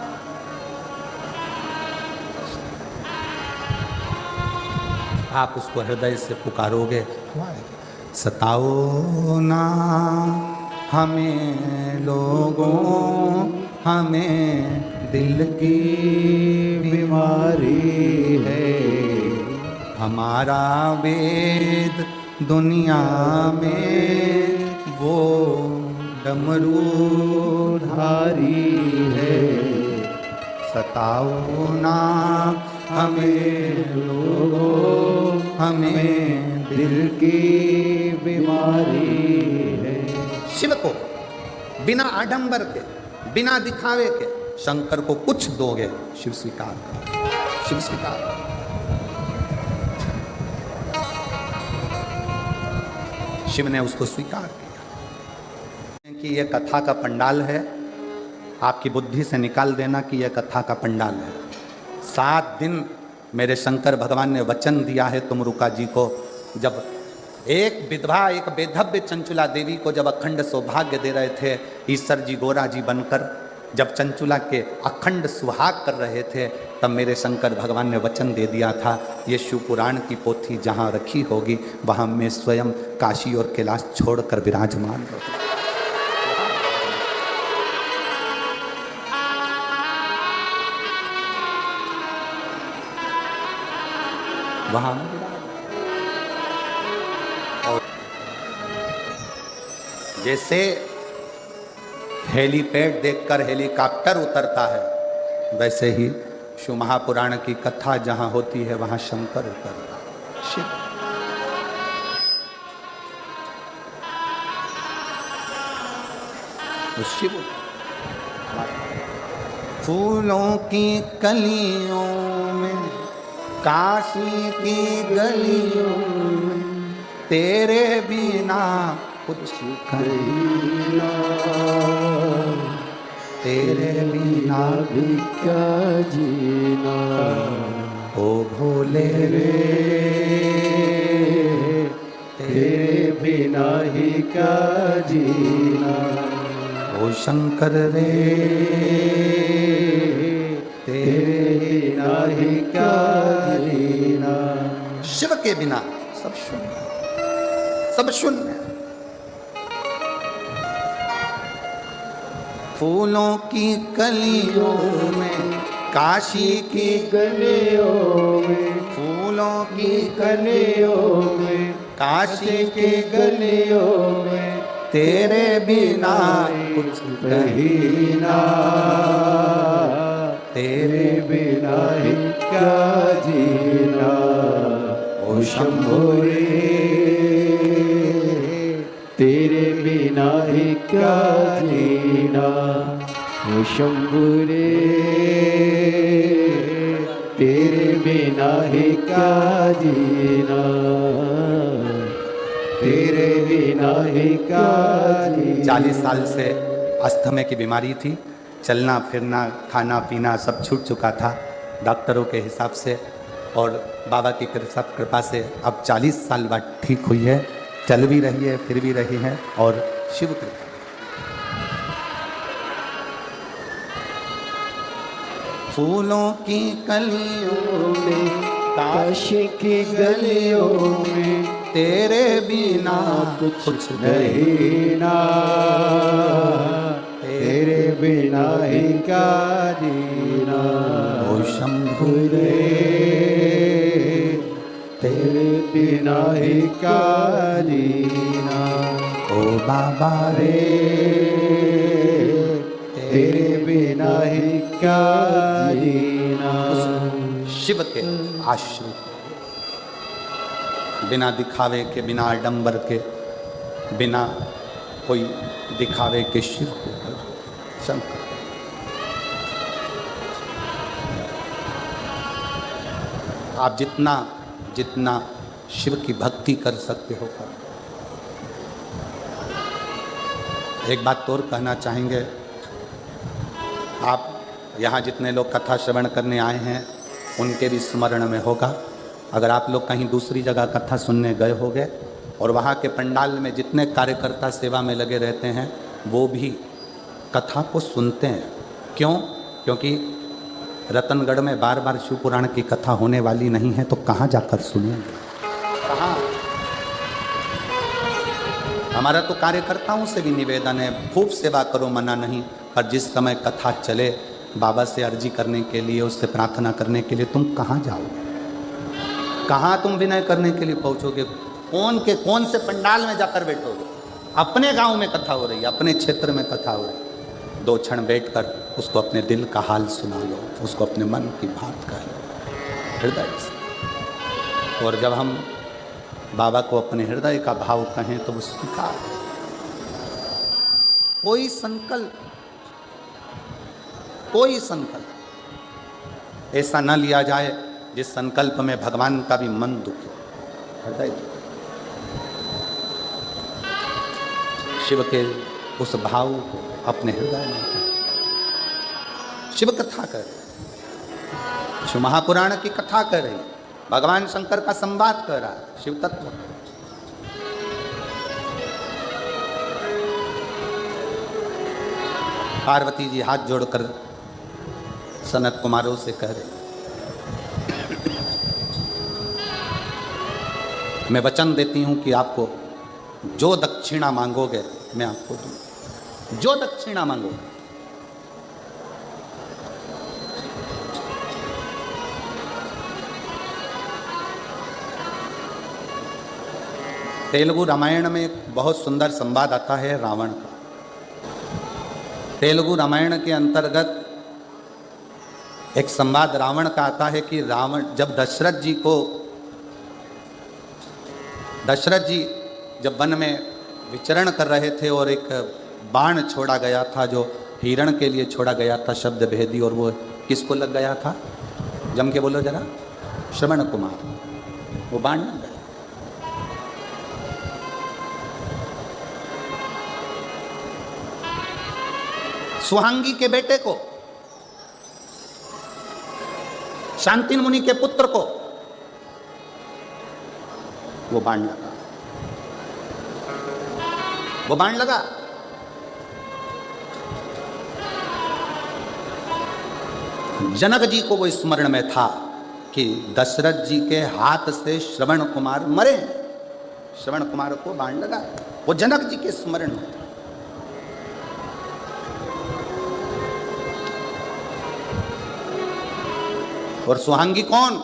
आप उसको हृदय से पुकारोगे, सताओ ना हमें लोगों, हमें दिल की बीमारी है, हमारा वेद दुनिया में वो डमरूधारी है। सताओ ना हमें लोगों, हमें दिल की बीमारी है। शिव को बिना आडंबर के, बिना दिखावे के शंकर को कुछ दोगे, शिव स्वीकार करो, शिव स्वीकार करो। शिव ने उसको स्वीकार किया कि यह कथा का पंडाल है। आपकी बुद्धि से निकाल देना कि यह कथा का पंडाल है। 7 दिन मेरे शंकर भगवान ने वचन दिया है तुमरुका जी को। जब एक विधवा, एक बेधव्य चंचुला देवी को जब अखंड सौभाग्य दे रहे थे ईश्वर जी गोरा जी बनकर, जब चंचुला के अखंड सुहाग कर रहे थे, तब मेरे शंकर भगवान ने वचन दे दिया था ये शिव पुराण की पोथी जहाँ रखी होगी वहाँ मैं स्वयं काशी और कैलाश छोड़कर विराजमान रहूँगा। वहाँ जैसे हेलीपैड देखकर हेलीकॉप्टर उतरता है, वैसे ही शिव महापुराण की कथा जहां होती है वहां शंकर उतरता है। शिव तो शिव फूलों की कलियों में, काशी की गलियों में, तेरे बिना कुछ कहना, तेरे बिना भी क्या जीना, ओ भोले रे, तेरे बिना ही क्या जीना, ओ शंकर रे, तेरे बिना ही क्या जीना। शिव के बिना सब शून्य, सब शून्य। फूलों की कलियों में, काशी की गलियों में, फूलों की कलियों में, काशी की गलियों में, तेरे बिना कुछ कहीं ना, तेरे बिना ही क्या जीना, ओ शंभो रे, तेरे बिना ही क्या जीना, ओ शंभो रे, तेरे बिना ही क्या जीना, तेरे बिना ही क्या जीना। 40 साल से अस्थमा की बीमारी थी, चलना फिरना खाना पीना सब छूट चुका था डॉक्टरों के हिसाब से, और बाबा की कृपा से अब 40 साल बाद ठीक हुई है, चल भी रही है, फिर भी रही है, और शिव कृपा। फूलों की कलियों में, काशी की गलियों में, तेरे बिना कुछ नहीं ना, तेरे बिना ही क्या जीना। ओ शंभु रे, तेरे बिना ही क्या जीना। ओ बाबा रे, तेरे बिना ही क्या जीना। शिव के आश्रित, बिना दिखावे के, बिना आडंबर के, बिना कोई दिखावे के शिव को शंकर। आप जितना जितना शिव की भक्ति कर सकते हो कर। एक बात और कहना चाहेंगे, आप यहाँ जितने लोग कथा श्रवण करने आए हैं उनके भी स्मरण में होगा, अगर आप लोग कहीं दूसरी जगह कथा सुनने गए होंगे और वहाँ के पंडाल में जितने कार्यकर्ता सेवा में लगे रहते हैं वो भी कथा को सुनते हैं। क्यों? क्योंकि रतनगढ़ में बार बार शिव पुराण की कथा होने वाली नहीं है, तो कहाँ जाकर सुनेंगे, कहाँ? हमारा तो कार्यकर्ताओं से भी निवेदन है, खूब सेवा करो, मना नहीं, पर जिस समय कथा चले बाबा से अर्जी करने के लिए, उससे प्रार्थना करने के लिए तुम कहाँ जाओगे? कहाँ तुम विनय करने के लिए पहुँचोगे? कौन से पंडाल में जाकर बैठोगे? अपने गांव में कथा हो रही है, अपने क्षेत्र में कथा हो रही है, 2 क्षण बैठकर उसको अपने दिल का हाल सुना लो, उसको अपने मन की बात कह लो हृदय से। और जब हम बाबा को अपने हृदय का भाव कहें तो वो स्वीकार। कोई संकल्प ऐसा न लिया जाए जिस संकल्प में भगवान का भी मन दुखे, हृदय दुखे। शिव के उस भाव को अपने हृदय में शिव कथा कर रहे, शिव महापुराण की कथा कर रही, भगवान शंकर का संवाद कर रहा, शिव तत्व। पार्वती जी हाथ जोड़कर सनत कुमारों से कह रहे, मैं वचन देती हूं कि आपको जो दक्षिणा मांगोगे मैं आपको दूं, जो दक्षिणा मांगोगे। तेलुगु रामायण में एक बहुत सुंदर संवाद आता है रावण का। तेलुगु रामायण के अंतर्गत एक संवाद रावण का आता है कि रावण जब दशरथ जी जब वन में विचरण कर रहे थे और एक बाण छोड़ा गया था जो हिरण के लिए छोड़ा गया था, शब्द भेदी, और वो किसको लग गया था? जम के बोलो जरा। श्रवण कुमार। वो बाण लग गया। सुहांगी के बेटे को, शांतिन मुनि के पुत्र को वो बाण लगा, वो बाण लगा। जनक जी को वो स्मरण में था कि दशरथ जी के हाथ से श्रवण कुमार मरे, श्रवण कुमार को बाण लगा, वो जनक जी के स्मरण में था। और सुहांगी कौन?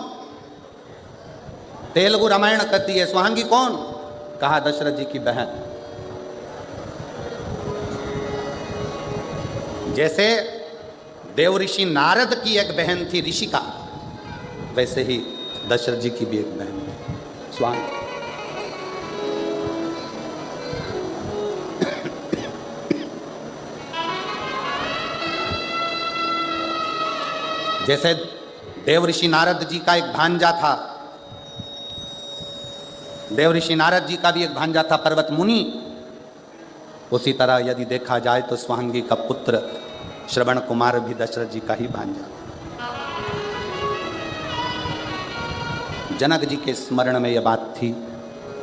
तेलुगु रामायण कहती है सुहांगी कौन? कहा दशरथ जी की बहन। जैसे देव ऋषि नारद की एक बहन थी ऋषिका, वैसे ही दशरथ जी की भी एक बहन थी सुहांगी। जैसे देव ऋषि नारद जी का एक भांजा था, देव ऋषि नारद जी का भी एक भांजा था पर्वत मुनि, उसी तरह यदि देखा जाए तो सुहांगी का पुत्र श्रवण कुमार भी दशरथ जी का ही भांजा। जनक जी के स्मरण में यह बात थी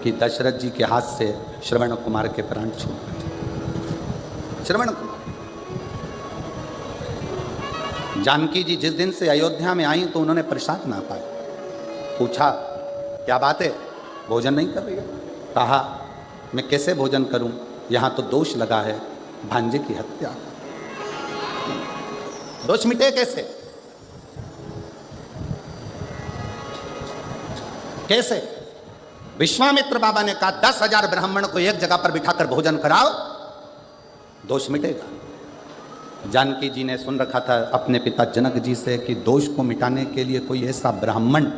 कि दशरथ जी के हाथ से श्रवण कुमार के प्राण छूट गए। श्रवण कुमार, जानकी जी जिस दिन से अयोध्या में आई तो उन्होंने प्रसाद ना पाया। पूछा क्या बात है, भोजन नहीं कर रही है? कहा मैं कैसे भोजन करूं, यहां तो दोष लगा है भांजे की हत्या। दोष मिटे कैसे? कैसे? विश्वामित्र बाबा ने कहा 10,000 ब्राह्मण को एक जगह पर बिठाकर भोजन कराओ, दोष मिटेगा। जानकी जी ने सुन रखा था अपने पिता जनक जी से कि दोष को मिटाने के लिए कोई ऐसा ब्राह्मण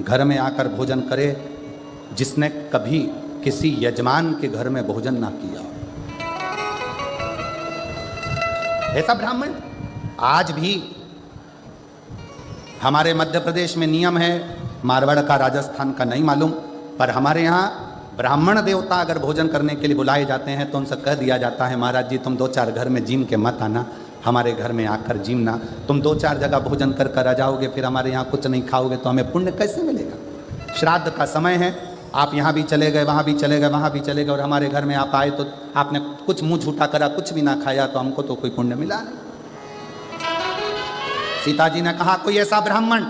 घर में आकर भोजन करे जिसने कभी किसी यजमान के घर में भोजन ना किया। ऐसा ब्राह्मण आज भी हमारे मध्य प्रदेश में नियम है, मारवाड़ का राजस्थान का नहीं मालूम, पर हमारे यहाँ ब्राह्मण देवता अगर भोजन करने के लिए बुलाए जाते हैं तो उनसे कह दिया जाता है महाराज जी तुम 2-4 घर में जिम के मत आना, हमारे घर में आकर जिमना। तुम 2-4 जगह भोजन कर कर आ जाओगे, फिर हमारे यहाँ कुछ नहीं खाओगे तो हमें पुण्य कैसे मिलेगा? श्राद्ध का समय है, आप यहाँ भी चले गए, वहाँ भी चले गए, वहाँ भी चले गए, और हमारे घर में आप आए तो आपने कुछ मुँह झूठा करा, कुछ भी ना खाया, तो हमको तो कोई पुण्य मिला नहीं। सीता जी ने कहा कोई ऐसा ब्राह्मण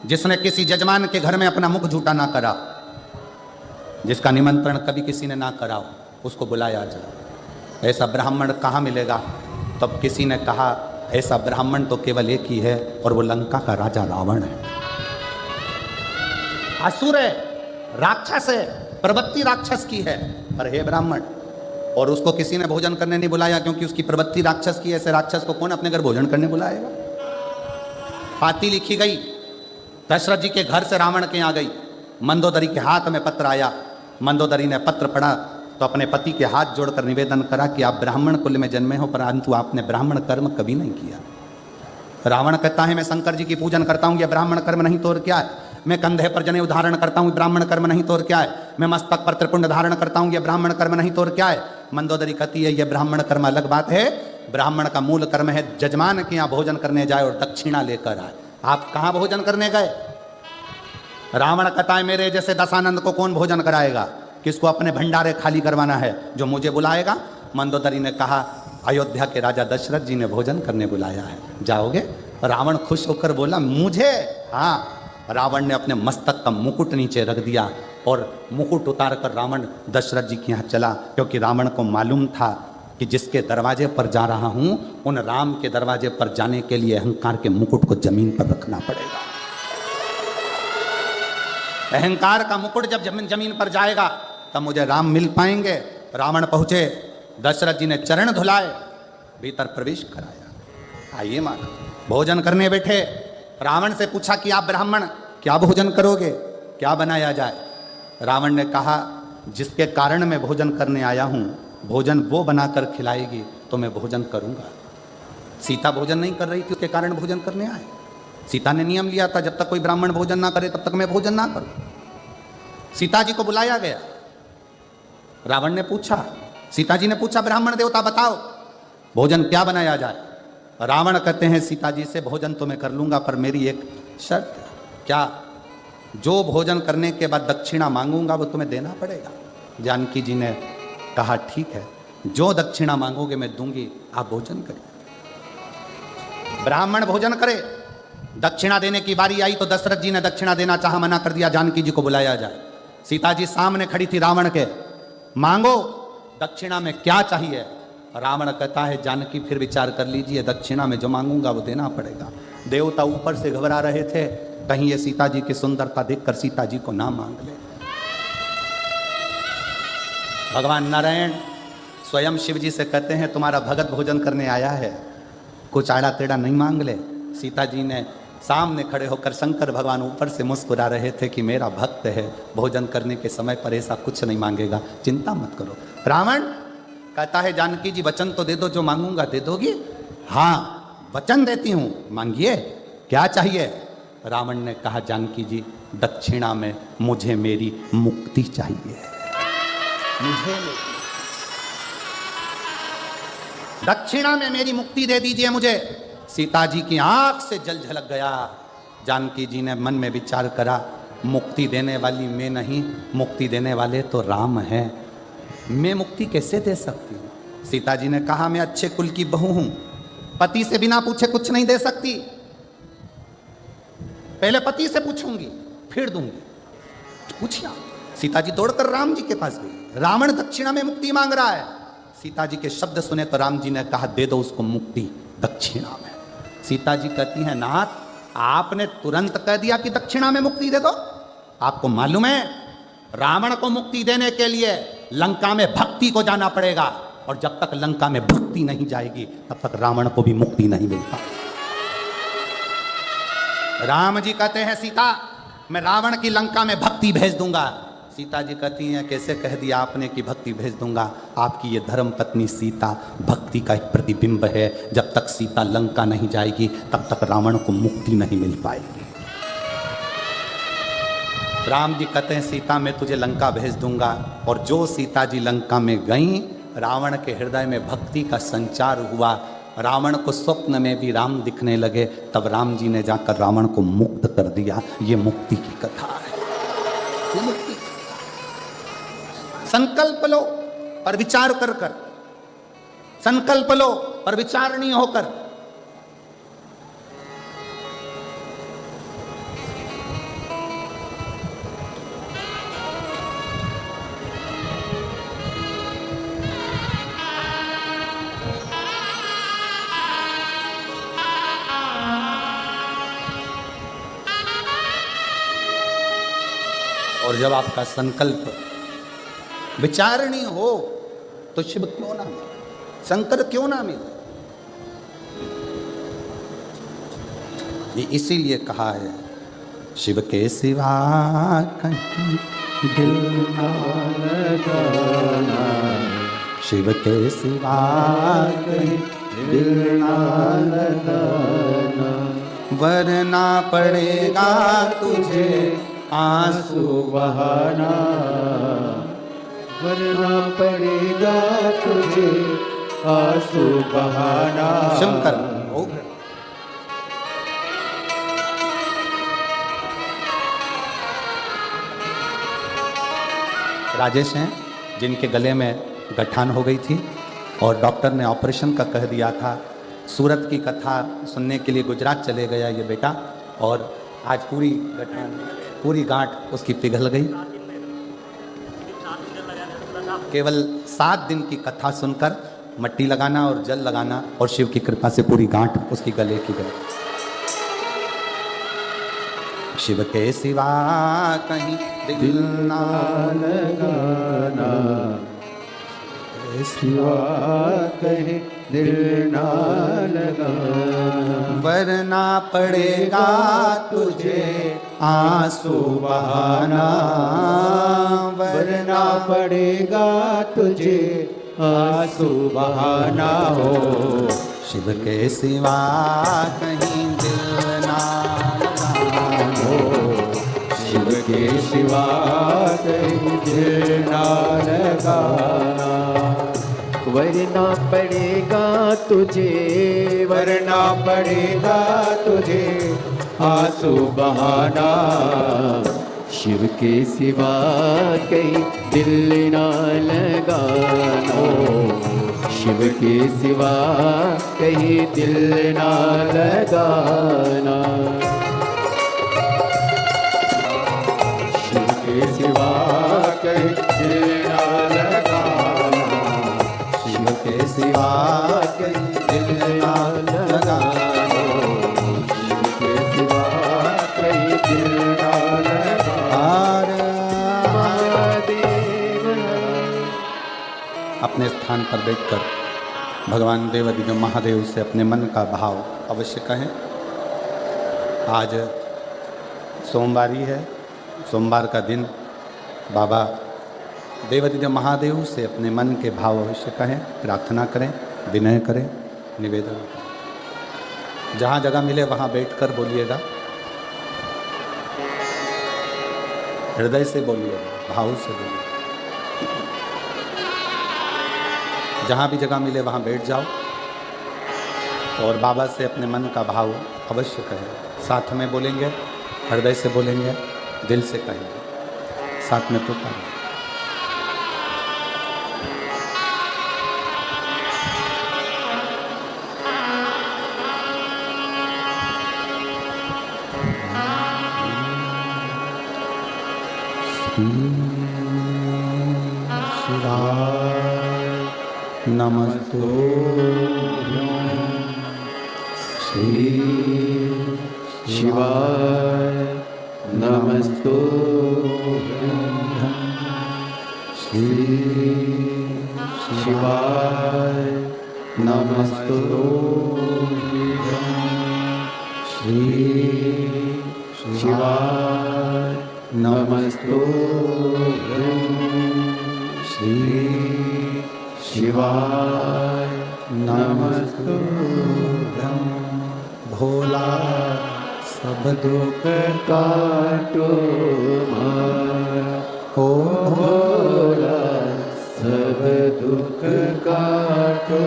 जिसने किसी जजमान के घर में अपना मुख झूठा ना करा, जिसका निमंत्रण कभी किसी ने ना करा, उसको बुलाया जाए। ऐसा ब्राह्मण कहाँ मिलेगा? तब किसी ने कहा ऐसा ब्राह्मण तो केवल एक ही है और वो लंका का राजा रावण है। असुर है, राक्षस है, प्रवृत्ति राक्षस की है, पर हे ब्राह्मण। और उसको किसी ने भोजन करने नहीं बुलाया क्योंकि उसकी प्रवृत्ति राक्षस की। ऐसे राक्षस को कौन अपने घर भोजन करने बुलाएगा? पाती लिखी गई, दशरथ जी के घर से रावण के यहाँ गई, मंदोदरी के हाथ में पत्र आया। मंदोदरी ने पत्र पढ़ा तो अपने पति के हाथ जोड़कर निवेदन करा कि आप ब्राह्मण कुल में जन्मे हो परंतु आपने ब्राह्मण कर्म कभी नहीं किया। रावण कहता है मैं शंकर जी की पूजन करता हूँ, यह ब्राह्मण कर्म नहीं तो और क्या है? मैं कंधे पर जनेऊ धारण करता हूँ, ब्राह्मण कर्म नहीं तो और क्या है? मैं मस्तक पर त्रिपुंड धारण करता हूँ, यह ब्राह्मण कर्म नहीं तो और क्या है? मंदोदरी कहती है यह ब्राह्मण कर्म अलग बात है, ब्राह्मण का मूल कर्म है जजमान के यहाँ भोजन करने जाए और दक्षिणा लेकर आए। आप कहाँ भोजन करने गए? रावण कहता है मेरे जैसे दशानंद को कौन भोजन कराएगा, किसको अपने भंडारे खाली करवाना है, जो मुझे बुलाएगा। मंदोदरी ने कहा अयोध्या के राजा दशरथ जी ने भोजन करने बुलाया है, जाओगे? रावण खुश होकर बोला मुझे? हाँ। रावण ने अपने मस्तक का मुकुट नीचे रख दिया और मुकुट उतार कर रावण दशरथ जी के यहाँ चला, क्योंकि रावण को मालूम था कि जिसके दरवाजे पर जा रहा हूं उन राम के दरवाजे पर जाने के लिए अहंकार के मुकुट को जमीन पर रखना पड़ेगा। अहंकार का मुकुट जब जमीन पर जाएगा तब मुझे राम मिल पाएंगे। रावण पहुंचे, दशरथ जी ने चरण धुलाए, भीतर प्रवेश कराया। आइए माना, भोजन करने बैठे। रावण से पूछा कि आप ब्राह्मण क्या भोजन करोगे, क्या बनाया जाए? रावण ने कहा जिसके कारण मैं भोजन करने आया हूं भोजन वो बनाकर खिलाएगी तो मैं भोजन करूंगा। सीता भोजन नहीं कर रही थी, उसके कारण भोजन करने आए। सीता ने नियम लिया था जब तक कोई ब्राह्मण भोजन ना करे तब तक मैं भोजन ना करूं। सीता जी को बुलाया गया। रावण ने पूछा, सीता जी ने पूछा ब्राह्मण देवता बताओ भोजन क्या बनाया जाए? रावण कहते हैं सीता जी से भोजन तो मैं कर लूंगा पर मेरी एक शर्त। क्या? जो भोजन करने के बाद दक्षिणा मांगूंगा वो तुम्हें देना पड़ेगा। जानकी जी ने कहा ठीक है, जो दक्षिणा मांगोगे मैं दूंगी, आप भोजन करिए। ब्राह्मण भोजन करे। दक्षिणा देने की बारी आई तो दशरथ जी ने दक्षिणा देना चाहा, मना कर दिया, जानकी जी को बुलाया जाए। सीता जी सामने खड़ी थी रावण के, मांगो दक्षिणा में क्या चाहिए? रावण कहता है जानकी फिर विचार कर लीजिए, दक्षिणा में जो मांगूंगा वो देना पड़ेगा। देवता ऊपर से घबरा रहे थे, कहीं ये सीता जी की सुंदरता देखकर सीता जी को ना मांग ले। भगवान नारायण स्वयं शिव जी से कहते हैं तुम्हारा भगत भोजन करने आया है, कुछ आड़ा टेढ़ा नहीं मांग ले। सीता जी ने सामने खड़े होकर शंकर भगवान ऊपर से मुस्कुरा रहे थे कि मेरा भक्त है, भोजन करने के समय पर ऐसा कुछ नहीं मांगेगा, चिंता मत करो। रावण कहता है जानकी जी वचन तो दे दो, जो मांगूंगा दे दोगी? हाँ वचन देती हूं, मांगिए, क्या चाहिए? रावण ने कहा जानकी जी दक्षिणा में मुझे मेरी मुक्ति चाहिए, मुझे दक्षिणा में मेरी मुक्ति दे दीजिए मुझे। सीता जी की आंख से जल झलक गया। जानकी जी ने मन में विचार करा, मुक्ति देने वाली मैं नहीं, मुक्ति देने वाले तो राम है, मैं मुक्ति कैसे दे सकती हूँ। सीता जी ने कहा, मैं अच्छे कुल की बहू हूं, पति से बिना पूछे कुछ नहीं दे सकती, पहले पति से पूछूंगी फिर दूंगी। पूछिया। सीता जी दौड़कर राम जी के पास गई। रावण दक्षिणा में मुक्ति मांग रहा है। सीता जी के शब्द सुने तो राम जी ने कहा, दे दो उसको मुक्ति दक्षिणा में। सीता जी कहती हैं, नाथ आपने तुरंत कह दिया कि दक्षिणा में मुक्ति दे दो। आपको मालूम है रावण को मुक्ति देने के लिए लंका में भक्ति को जाना पड़ेगा, और जब तक लंका में भक्ति नहीं जाएगी तब तक रावण को भी मुक्ति नहीं मिलता। राम जी कहते हैं, सीता मैं रावण की लंका में भक्ति भेज दूंगा। सीता जी कहती हैं, कैसे कह दिया आपने कि भक्ति भेज दूंगा। आपकी ये धर्म पत्नी सीता भक्ति का एक प्रतिबिंब है। जब तक सीता लंका नहीं जाएगी तब तक रावण को मुक्ति नहीं मिल पाएगी। राम जी कहते हैं, सीता मैं तुझे लंका भेज दूंगा। और जो सीता जी लंका में गई, रावण के हृदय में भक्ति का संचार हुआ। रावण को स्वप्न में भी राम दिखने लगे। तब राम जी ने जाकर रावण को मुक्त कर दिया। ये मुक्ति की कथा है। ये मुक्ति। संकल्प लो पर विचार कर कर, संकल्प लो पर विचारणीय होकर। और जब आपका संकल्प विचारणीय हो तो शिव क्यों ना मिले, शंकर क्यों ना मिले। ये इसीलिए कहा है, शिव के सिवा कहीं दिल ना लगाना, शिव के सिवा कहीं दिल ना लगाना, वरना पड़ेगा तुझे आंसू बहाना, वरना पड़ेगा तुझे आंसू बहाना। शंकर राजेश हैं जिनके गले में गठान हो गई थी और डॉक्टर ने ऑपरेशन का कह दिया था। सूरत की कथा सुनने के लिए गुजरात चले गया ये बेटा, और आज पूरी गठान, पूरी गांठ उसकी पिघल गई। केवल 7 दिन की कथा सुनकर मट्टी लगाना और जल लगाना, और शिव की कृपा से पूरी गांठ उसकी गले की गई। शिव के सिवा कहीं दिल ना लगाना, सिवा कहीं दिल ना लगाना, वरना पड़ेगा तुझे आंसू बहाना, वरना पड़ेगा तुझे आंसू बहाना हो। शिव के सिवा कहीं दिल ना लगाना हो, शिव के सिवा कहीं दिल ना लगाना, वरना पड़ेगा तुझे, वरना पड़ेगा तुझे आंसू बहाना, शिव के सिवा कहीं दिल ना लगाना, शिव के सिवा कहीं दिल ना लगाना, शिव के सिवा कहीं दिल ना लगाना, शिव के सिवा कहीं दिल ना लगाना, शिव के सिवा कहीं दिल ना लगाना। अपने स्थान पर बैठकर भगवान देवाधिदेव महादेव से अपने मन का भाव अवश्य कहें। आज सोमवारी है, सोमवार का दिन। बाबा देवाधिदेव महादेव से अपने मन के भाव अवश्य कहें, प्रार्थना करें, विनय करें, निवेदन करें। जहाँ जगह मिले वहाँ बैठकर बोलिएगा, हृदय से बोलिएगा, भाव से बोलिएगा। जहाँ भी जगह मिले वहाँ बैठ जाओ। और बाबा से अपने मन का भाव अवश्य कहें। साथ में बोलेंगे, हृदय से बोलेंगे, दिल से कहेंगे, साथ में पुकारें। शिवाय नमस्तुभ्यं श्री शिवाय नमस्तुभ्यं श्री शिवाय नमस्तुभ्यं श्री शिवाय नमस्तुभ्यं श्री शिवाय नमस्तुभ्यं। भोला सब दुख काटो मारा, ओ भोला सब दुख काटो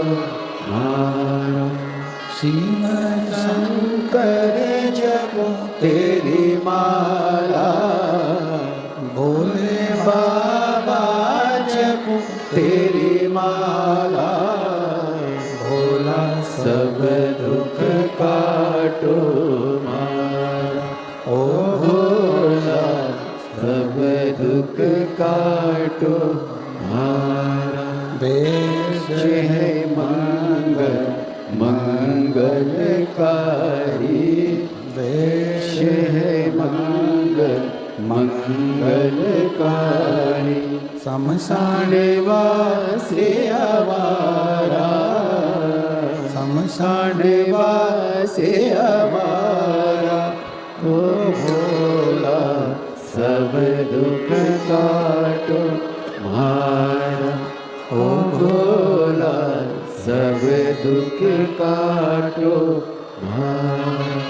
मारा। शिव शंकर जपो तेरी माला, भोले बाबा जपो तेरी माला। भोला सब दुख काटो मारा, ओ भोला सब दुख काटो मारा। वेश है मंगल मंगलकारी, वेश है मंगल मंगलकारी। शमशान वासे आवारा, शमशान वासे आवारा। ओ भोला सब दुख काटो मारा, ओ भोला सब दुख काटो मारा।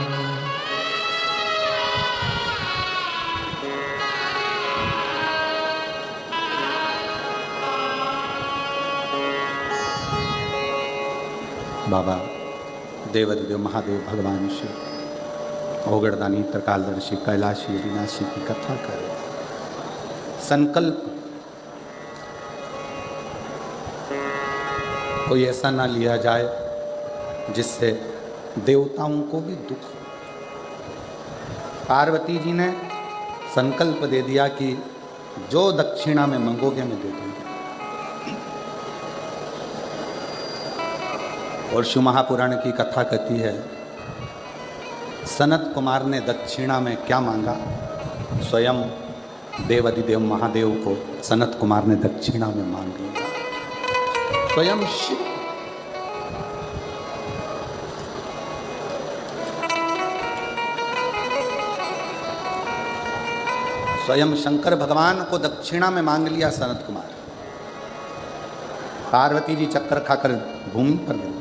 बाबा देवाधिदेव महादेव भगवान शिव ओगड़दानी त्रिकालदर्शी कैलाशी विनाशी की कथा करें। संकल्प कोई ऐसा ना लिया जाए जिससे देवताओं को भी दुख हो। पार्वती जी ने संकल्प दे दिया कि जो दक्षिणा में मांगोगे मैं दे दूंगी। और शिव महापुराण की कथा कहती है सनत कुमार ने दक्षिणा में क्या मांगा। स्वयं देवाधिदेव महादेव को सनत कुमार ने दक्षिणा में मांग लिया। स्वयं शिव स्वयं शंकर भगवान को दक्षिणा में मांग लिया सनत कुमार। पार्वती जी चक्कर खाकर भूमि पर गिर गई।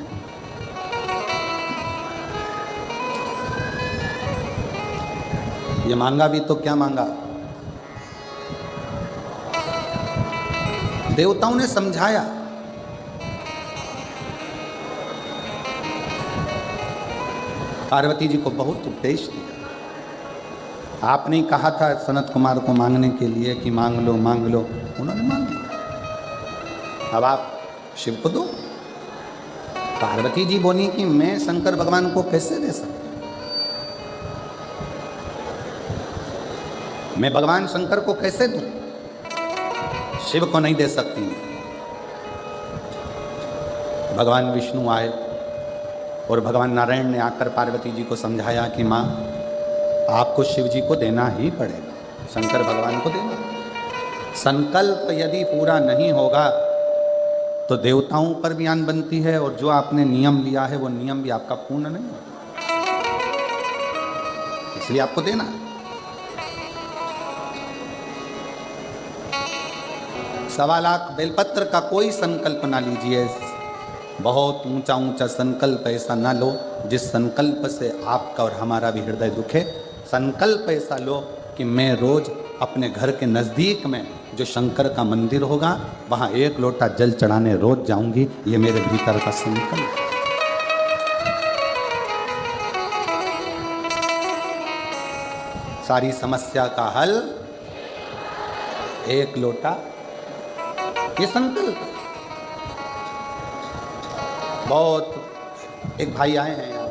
ये मांगा भी तो क्या मांगा। देवताओं ने समझाया, पार्वती जी को बहुत उपदेश दिया। आपने कहा था सनत कुमार को मांगने के लिए कि मांग लो, उन्होंने मांग लिया। अब आप शिव को दो। पार्वती जी बोली कि मैं शंकर भगवान को कैसे दे सकती, मैं भगवान शंकर को कैसे दूं, शिव को नहीं दे सकती। भगवान विष्णु आए और भगवान नारायण ने आकर पार्वती जी को समझाया कि माँ आपको शिव जी को देना ही पड़ेगा, शंकर भगवान को देना। संकल्प यदि पूरा नहीं होगा तो देवताओं पर भी आन बनती है, और जो आपने नियम लिया है वो नियम भी आपका पूर्ण नहीं होगा, इसलिए आपको देना। 1.25 लाख बेलपत्र का कोई संकल्प ना लीजिए। बहुत ऊंचा ऊंचा संकल्प ऐसा ना लो जिस संकल्प से आपका और हमारा भी हृदय दुखे। संकल्प ऐसा लो कि मैं रोज अपने घर के नज़दीक में जो शंकर का मंदिर होगा वहाँ 1 लोटा जल चढ़ाने रोज जाऊंगी। ये मेरे भीतर का संकल्प। सारी समस्या का हल एक लोटा, ये संकल्प। बहुत एक भाई आए हैं यहाँ,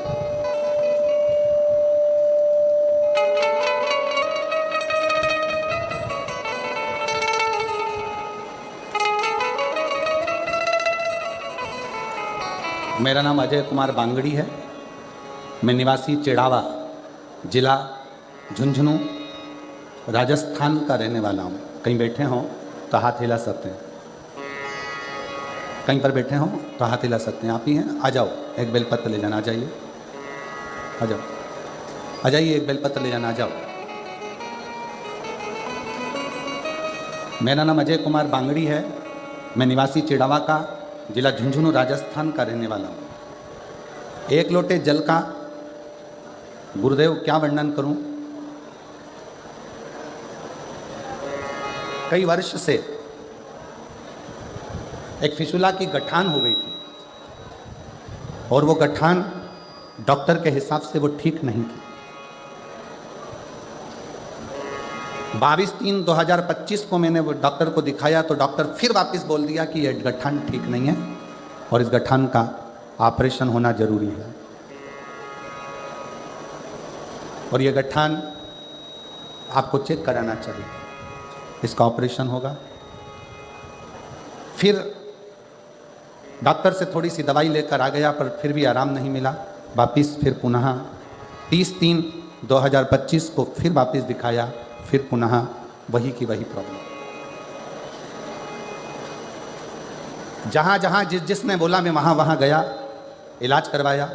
मेरा नाम अजय कुमार बांगड़ी है। मैं निवासी चिड़ावा, जिला झुंझुनू, राजस्थान का रहने वाला हूँ। कहीं बैठे हों तो हाथ हिला सकते हैं, कहीं पर बैठे हों तो हाथ हिला सकते हैं। आप ही हैं, आ जाओ, एक बेलपत्र ले जाना, आ जाइए, आ जाओ, आ जाइए, एक बेलपत्र ले जाना, आ जाओ। मेरा नाम अजय कुमार बांगड़ी है। मैं निवासी चिड़ावा का, जिला झुंझुनू, राजस्थान का रहने वाला हूँ। एक लोटे जल का गुरुदेव क्या वर्णन करूं। कई वर्ष से एक फिसुला की गठान हो गई थी और वो गठान डॉक्टर के हिसाब से वो ठीक नहीं थी। 22/3/2025 को मैंने वो डॉक्टर को दिखाया तो डॉक्टर फिर वापस बोल दिया कि ये गठान ठीक नहीं है और इस गठान का ऑपरेशन होना जरूरी है और ये गठान आपको चेक कराना चाहिए, इसका ऑपरेशन होगा। फिर डॉक्टर से थोड़ी सी दवाई लेकर आ गया पर फिर भी आराम नहीं मिला। वापस फिर पुनः 30/3/2025 को फिर वापस दिखाया, फिर पुनः वही की वही प्रॉब्लम। जहाँ जहाँ जिसने बोला मैं वहाँ वहाँ गया, इलाज करवाया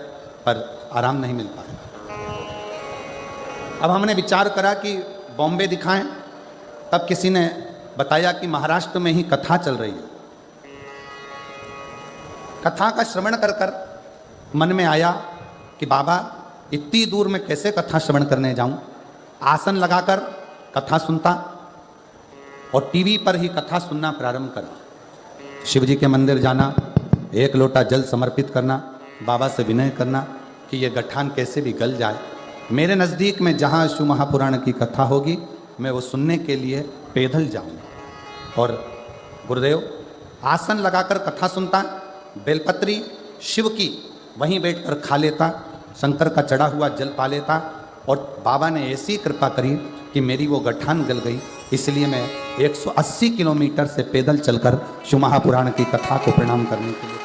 पर आराम नहीं मिल पाया। अब हमने विचार करा कि बॉम्बे दिखाएं, तब किसी ने बताया कि महाराष्ट्र में ही कथा चल रही है। कथा का श्रवण कर कर मन में आया कि बाबा इतनी दूर में कैसे कथा श्रवण करने जाऊं। आसन लगाकर कथा सुनता और टीवी पर ही कथा सुनना प्रारंभ करा। शिव जी के मंदिर जाना, एक लोटा जल समर्पित करना, बाबा से विनय करना कि ये गठान कैसे भी गल जाए। मेरे नज़दीक में जहाँ शिव महापुराण की कथा होगी मैं वो सुनने के लिए पैदल जाऊँगा। और गुरुदेव आसन लगाकर कथा सुनता, बेलपत्री शिव की वहीं बैठकर खा लेता, शंकर का चढ़ा हुआ जल पा लेता और बाबा ने ऐसी कृपा करी कि मेरी वो गठान गल गई। इसलिए मैं 180 किलोमीटर से पैदल चलकर शिव महापुराण की कथा को प्रणाम करने के लिए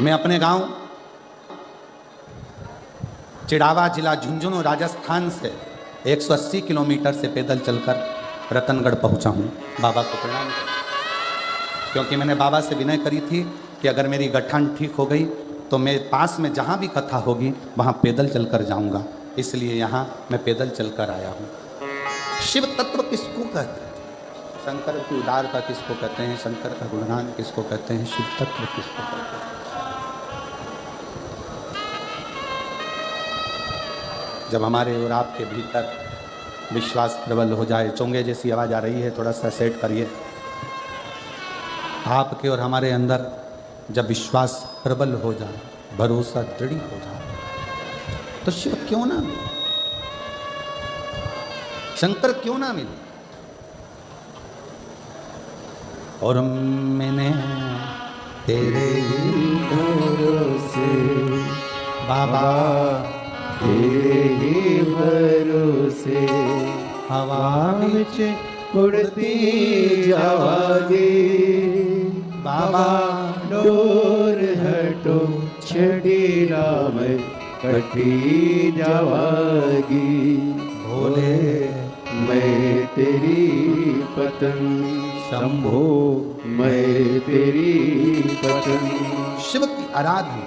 मैं अपने गांव चिड़ावा, जिला झुंझुनू, राजस्थान से 180 किलोमीटर से पैदल चलकर रतनगढ़ पहुंचा हूं बाबा को प्रणाम कर, क्योंकि मैंने बाबा से विनय करी थी कि अगर मेरी गठान ठीक हो गई तो मैं पास में जहां भी कथा होगी वहां पैदल चलकर जाऊंगा। इसलिए यहां मैं पैदल चलकर आया हूं। शिव तत्व किसको कहते हैं? शंकर की उदारता किसको कहते हैं? शंकर का गुणगान किसको कहते हैं? शिव तत्व किसको कहते हैं? जब हमारे और आपके भीतर विश्वास प्रबल हो जाए, चोंगे जैसी आवाज़ आ रही है, थोड़ा सा सेट करिए। आपके और हमारे अंदर जब विश्वास प्रबल हो जाए, भरोसा दृढ़ हो जाए, तो शिव क्यों ना मिले, शंकर क्यों ना मिले। और मैंने तेरे भरोसे बाबा, तेरे ही भरोसे हवा विच उड़ती जावागी। बाबा डोर हटो छड़ी राम कटी जावागी। भोले मैं तेरी पतंग शंभो, मैं तेरी पतंग। शिव की आराधना,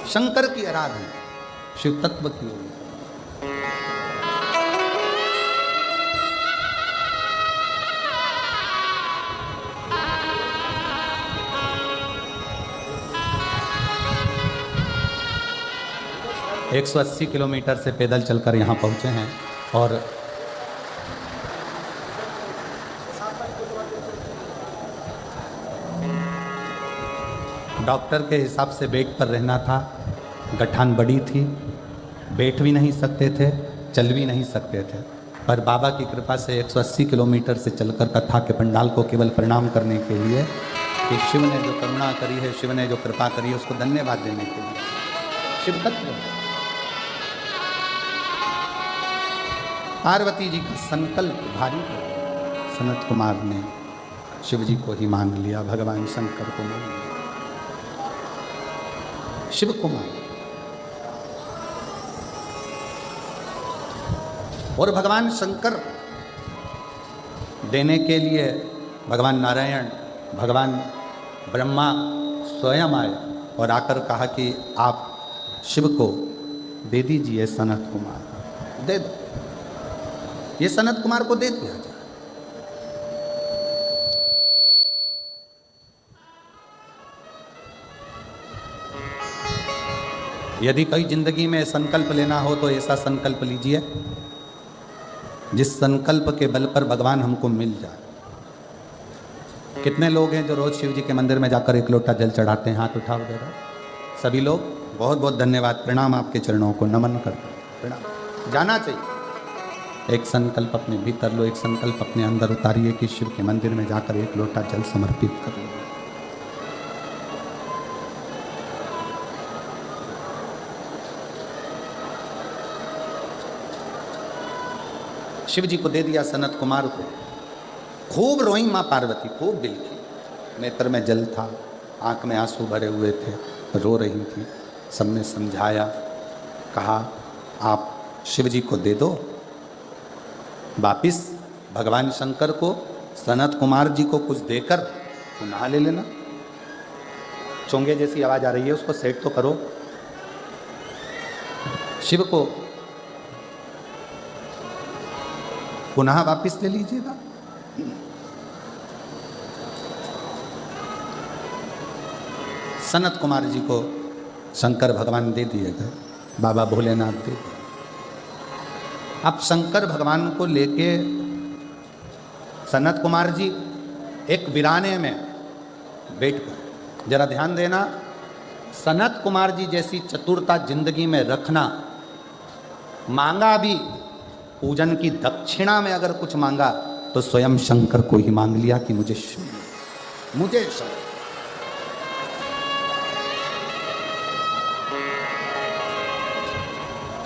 शंकर की आराधना, शिव तत्व की ओर। 180 किलोमीटर से पैदल चलकर यहाँ पहुँचे हैं और डॉक्टर के हिसाब से बेड पर रहना था, गठान बड़ी थी, बैठ भी नहीं सकते थे, चल भी नहीं सकते थे, पर बाबा की कृपा से 180 किलोमीटर से चलकर कथा के पंडाल को केवल प्रणाम करने के लिए कि शिव ने जो करुणा करी है, शिव ने जो कृपा करी है, उसको धन्यवाद देने के लिए। शिव तत्व पार्वती जी का संकल्प भारी है। सनत कुमार ने शिव जी को ही मान लिया, भगवान शंकर को मान लिया। शिव कुमार और भगवान शंकर देने के लिए भगवान नारायण, भगवान ब्रह्मा स्वयं आए और आकर कहा कि आप शिव को दे दीजिए सनत कुमार, दे दो, ये सनत कुमार को दे दिया जाए। यदि कोई जिंदगी में संकल्प लेना हो तो ऐसा संकल्प लीजिए जिस संकल्प के बल पर भगवान हमको मिल जाए। कितने लोग हैं जो रोज शिव जी के मंदिर में जाकर एक लोटा जल चढ़ाते हैं? हाथ उठाओ जरा सभी लोग। बहुत बहुत धन्यवाद, प्रणाम, आपके चरणों को नमन करते हैं, प्रणाम। जाना चाहिए। एक संकल्प अपने भीतर लो, एक संकल्प अपने अंदर उतारिए कि शिव के मंदिर में जाकर एक लोटा जल समर्पित कर लो। शिव जी को दे दिया सनत कुमार को। खूब रोई माँ पार्वती, खूब बिलखी, नेत्र में जल था, आंख में आंसू भरे हुए थे, रो रही थी। सबने समझाया, कहा आप शिव जी को दे दो, वापिस भगवान शंकर को, सनत कुमार जी को कुछ देकर पुनः ले लेना। चोंगे जैसी आवाज आ रही है, उसको सेट तो करो। शिव को पुनः वापिस ले लीजिएगा। सनत कुमार जी को शंकर भगवान दे दिए गए, बाबा भोलेनाथ दे दिए। अब शंकर भगवान को लेके सनत कुमार जी एक वीराने में बैठ गए। जरा ध्यान देना, सनत कुमार जी जैसी चतुरता जिंदगी में रखना। मांगा भी, पूजन की दक्षिणा में अगर कुछ मांगा तो स्वयं शंकर को ही मांग लिया कि मुझे शिव, मुझे शिव।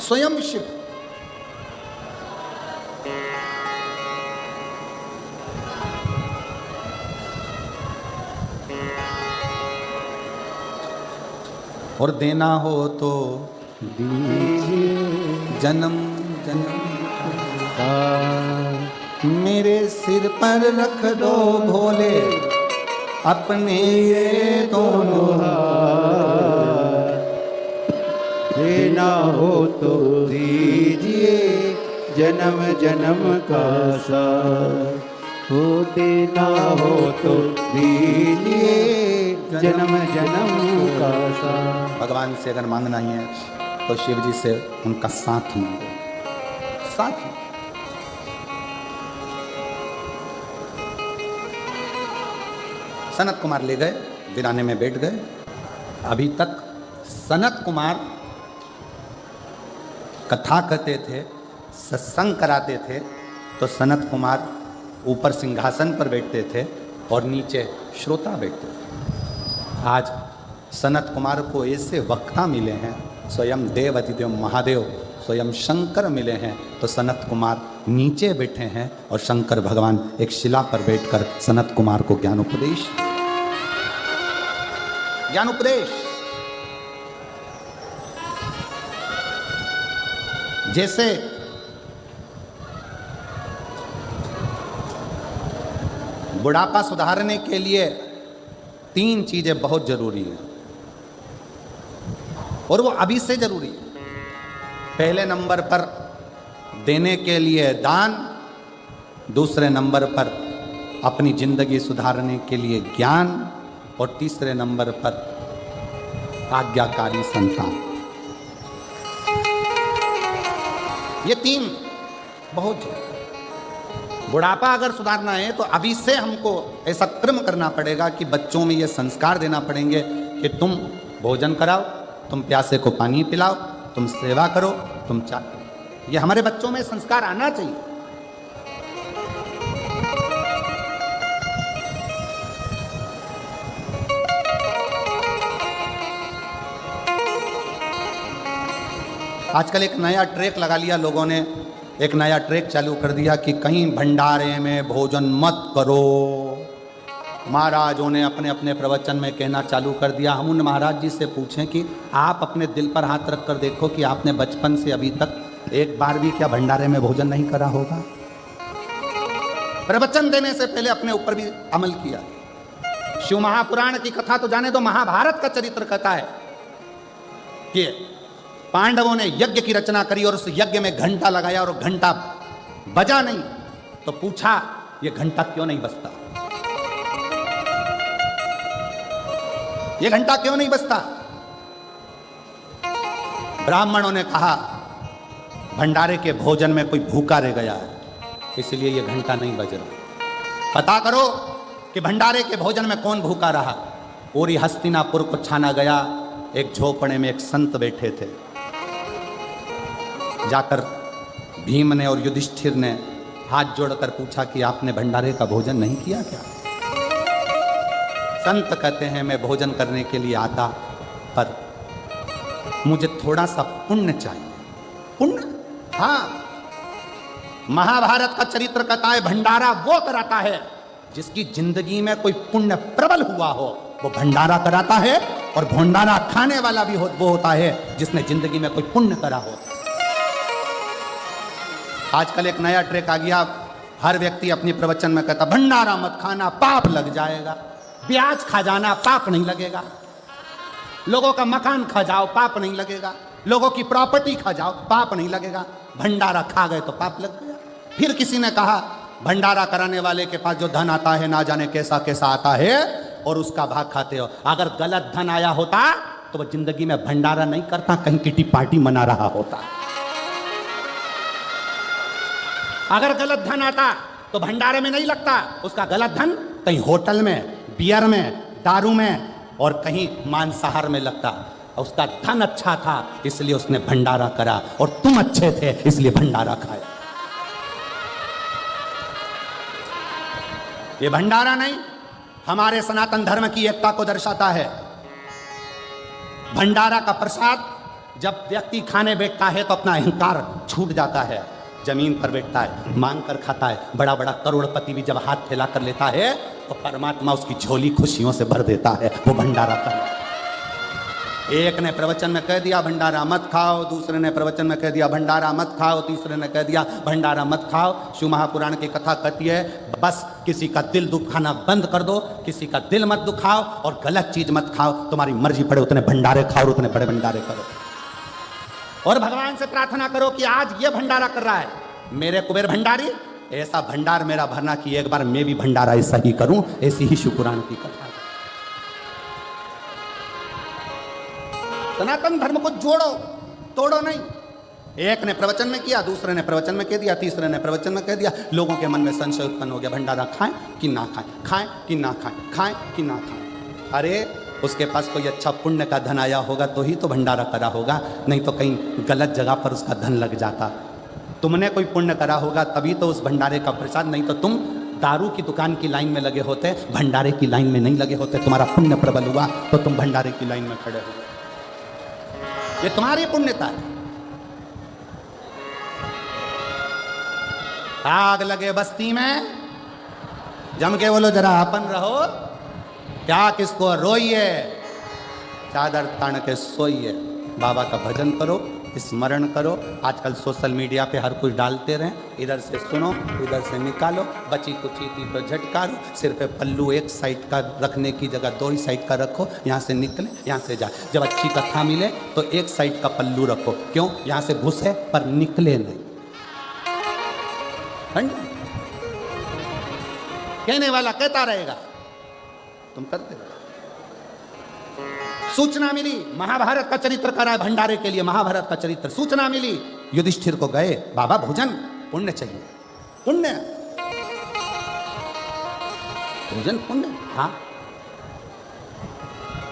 स्वयं शिव। और देना हो तो दीजिए जन्म जन्म मेरे सिर पर रख दो भोले अपने ये दोनों हाथ। देना हो तो दीजिए जन्म जन्म का साथ, हो देना हो तो दीजिए जन्म जन्म का साथ। भगवान से अगर मांगना ही है तो शिव जी से उनका साथ मांगो, साथ। सनत कुमार ले गए, वीराने में बैठ गए। अभी तक सनत कुमार कथा कहते थे, सत्संग कराते थे, तो सनत कुमार ऊपर सिंहासन पर बैठते थे और नीचे श्रोता बैठते थे। आज सनत कुमार को ऐसे वक्ता मिले हैं, स्वयं देव अधिदेव महादेव स्वयं शंकर मिले हैं, तो सनत कुमार नीचे बैठे हैं और शंकर भगवान एक शिला पर बैठकर सनत कुमार को ज्ञानोपदेश जैसे बुढ़ापा सुधारने के लिए 3 चीजें बहुत जरूरी हैं और वो अभी से जरूरी है। पहले नंबर पर देने के लिए दान, दूसरे नंबर पर अपनी जिंदगी सुधारने के लिए ज्ञान और तीसरे नंबर पर आज्ञाकारी संतान। ये 3 बहुत है। बुढ़ापा अगर सुधारना है तो अभी से हमको ऐसा क्रम करना पड़ेगा कि बच्चों में ये संस्कार देना पड़ेंगे कि तुम भोजन कराओ, तुम प्यासे को पानी पिलाओ, तुम सेवा करो, तुम चाहो। ये हमारे बच्चों में संस्कार आना चाहिए। आजकल एक नया ट्रैक लगा लिया लोगों ने, एक नया ट्रैक चालू कर दिया कि कहीं भंडारे में भोजन मत करो। महाराजों ने अपने अपने प्रवचन में कहना चालू कर दिया। हम उन महाराज जी से पूछें कि आप अपने दिल पर हाथ रख कर देखो कि आपने बचपन से अभी तक एक बार भी क्या भंडारे में भोजन नहीं करा होगा? प्रवचन देने से पहले अपने ऊपर भी अमल किया। शिव महापुराण की कथा तो जाने दो, महाभारत का चरित्र कहता है कि पांडवों ने यज्ञ की रचना करी और उस यज्ञ में घंटा लगाया और घंटा बजा नहीं, तो पूछा ये घंटा क्यों नहीं बजता, ये घंटा क्यों नहीं बजता? ब्राह्मणों ने कहा भंडारे के भोजन में कोई भूखा रह गया है, इसलिए ये घंटा नहीं बज रहा। पता करो कि भंडारे के भोजन में कौन भूखा रहा। पूरी हस्तिनापुर को छाना गया। एक झोपड़े में एक संत बैठे थे। जाकर भीम ने और युधिष्ठिर ने हाथ जोड़कर पूछा कि आपने भंडारे का भोजन नहीं किया क्या? संत कहते हैं मैं भोजन करने के लिए आता, पर मुझे थोड़ा सा पुण्य चाहिए। पुण्य? हाँ, महाभारत का चरित्र कहता है भंडारा वो कराता है जिसकी जिंदगी में कोई पुण्य प्रबल हुआ हो, वो भंडारा कराता है। और भंडारा खाने वाला भी वो होता है जिसने जिंदगी में कोई पुण्य करा हो। आजकल एक नया ट्रेक आ गया, हर व्यक्ति अपनी प्रवचन में कहता भंडारा मत खाना, पाप लग जाएगा। ब्याज खा जाना, पाप नहीं लगेगा। लोगों का मकान खा जाओ, पाप नहीं लगेगा। लोगों की प्रॉपर्टी खा जाओ, पाप नहीं लगेगा। भंडारा खा गए तो पाप लग गया। फिर किसी ने कहा भंडारा कराने वाले के पास जो धन आता है ना जाने कैसा कैसा आता है और उसका भाग खाते हो। अगर गलत धन आया होता तो वो जिंदगी में भंडारा नहीं करता, कहीं किटी पार्टी मना रहा होता। अगर गलत धन आता तो भंडारे में नहीं लगता, उसका गलत धन कहीं होटल में, बियर में, दारू में और कहीं मांसाहार में लगता। उसका धन अच्छा था इसलिए उसने भंडारा करा, और तुम अच्छे थे इसलिए भंडारा खाया। ये भंडारा नहीं, हमारे सनातन धर्म की एकता को दर्शाता है। भंडारा का प्रसाद जब व्यक्ति खाने बैठता है तो अपना अहंकार छूट जाता है। जमीन पर बैठता है, मांग कर खाता है। बड़ा बड़ा करोड़पति भी जब हाथ फैला कर लेता है तो परमात्मा उसकी झोली खुशियों से भर देता है। वो भंडारा करना। एक ने प्रवचन में कह दिया भंडारा मत खाओ, दूसरे ने प्रवचन में कह दिया भंडारा मत खाओ, तीसरे ने कह दिया भंडारा मत खाओ। शिव महापुराण की कथा कहती है बस किसी का दिल दुखाना बंद कर दो, किसी का दिल मत दुखाओ और गलत चीज मत खाओ। तुम्हारी मर्जी पड़े उतने भंडारे खाओ और उतने बड़े भंडारे करो। और भगवान से प्रार्थना करो कि आज ये भंडारा कर रहा है मेरे कुबेर भंडारी, ऐसा भंडार मेरा भरना कि एक बार मैं भी भंडारा ऐसा ही करूं। ऐसी ही शिव पुराण की कथा। सनातन धर्म को जोड़ो, तोड़ो नहीं। एक ने प्रवचन में किया, दूसरे ने प्रवचन में कह दिया, तीसरे ने प्रवचन में कह दिया। लोगों के मन में संशय उत्पन्न हो गया, भंडारा खाएं कि ना खाएं, खाएं कि ना खाएं, खाएं कि ना खाएं। अरे उसके पास कोई अच्छा पुण्य का धन आया होगा तो ही तो भंडारा करा होगा, नहीं तो कहीं गलत जगह पर उसका धन लग जाता। तुमने कोई पुण्य करा होगा तभी तो उस भंडारे का प्रसाद, नहीं तो तुम दारू की दुकान की लाइन में लगे होते, भंडारे की लाइन में नहीं लगे होते। तुम्हारा पुण्य प्रबल हुआ तो तुम भंडारे की लाइन में खड़े हुए। ये तुम्हारी पुण्यता है। आग लगे बस्ती में, जम के बोलो जरा अपन रहो, क्या किसको रोइए, चादर तान के सोइए। बाबा का भजन करो, स्मरण करो। आजकल सोशल मीडिया पे हर कुछ डालते रहें, इधर से सुनो इधर से निकालो, बची कुची थी तो झटकारो। सिर पे पल्लू एक साइड का रखने की जगह दो ही साइड का रखो, यहाँ से निकले यहाँ से जाए। जब अच्छी कथा मिले तो एक साइड का पल्लू रखो, क्यों? यहाँ से घुसे पर निकले नहीं। कहने वाला कहता रहेगा, तुम करते रहो। सूचना मिली, महाभारत का चरित्र करा है भंडारे के लिए, महाभारत का चरित्र। सूचना मिली, युधिष्ठिर को गए, बाबा भोजन पुण्य चाहिए। पुण्य, भोजन पुण्य। हाँ,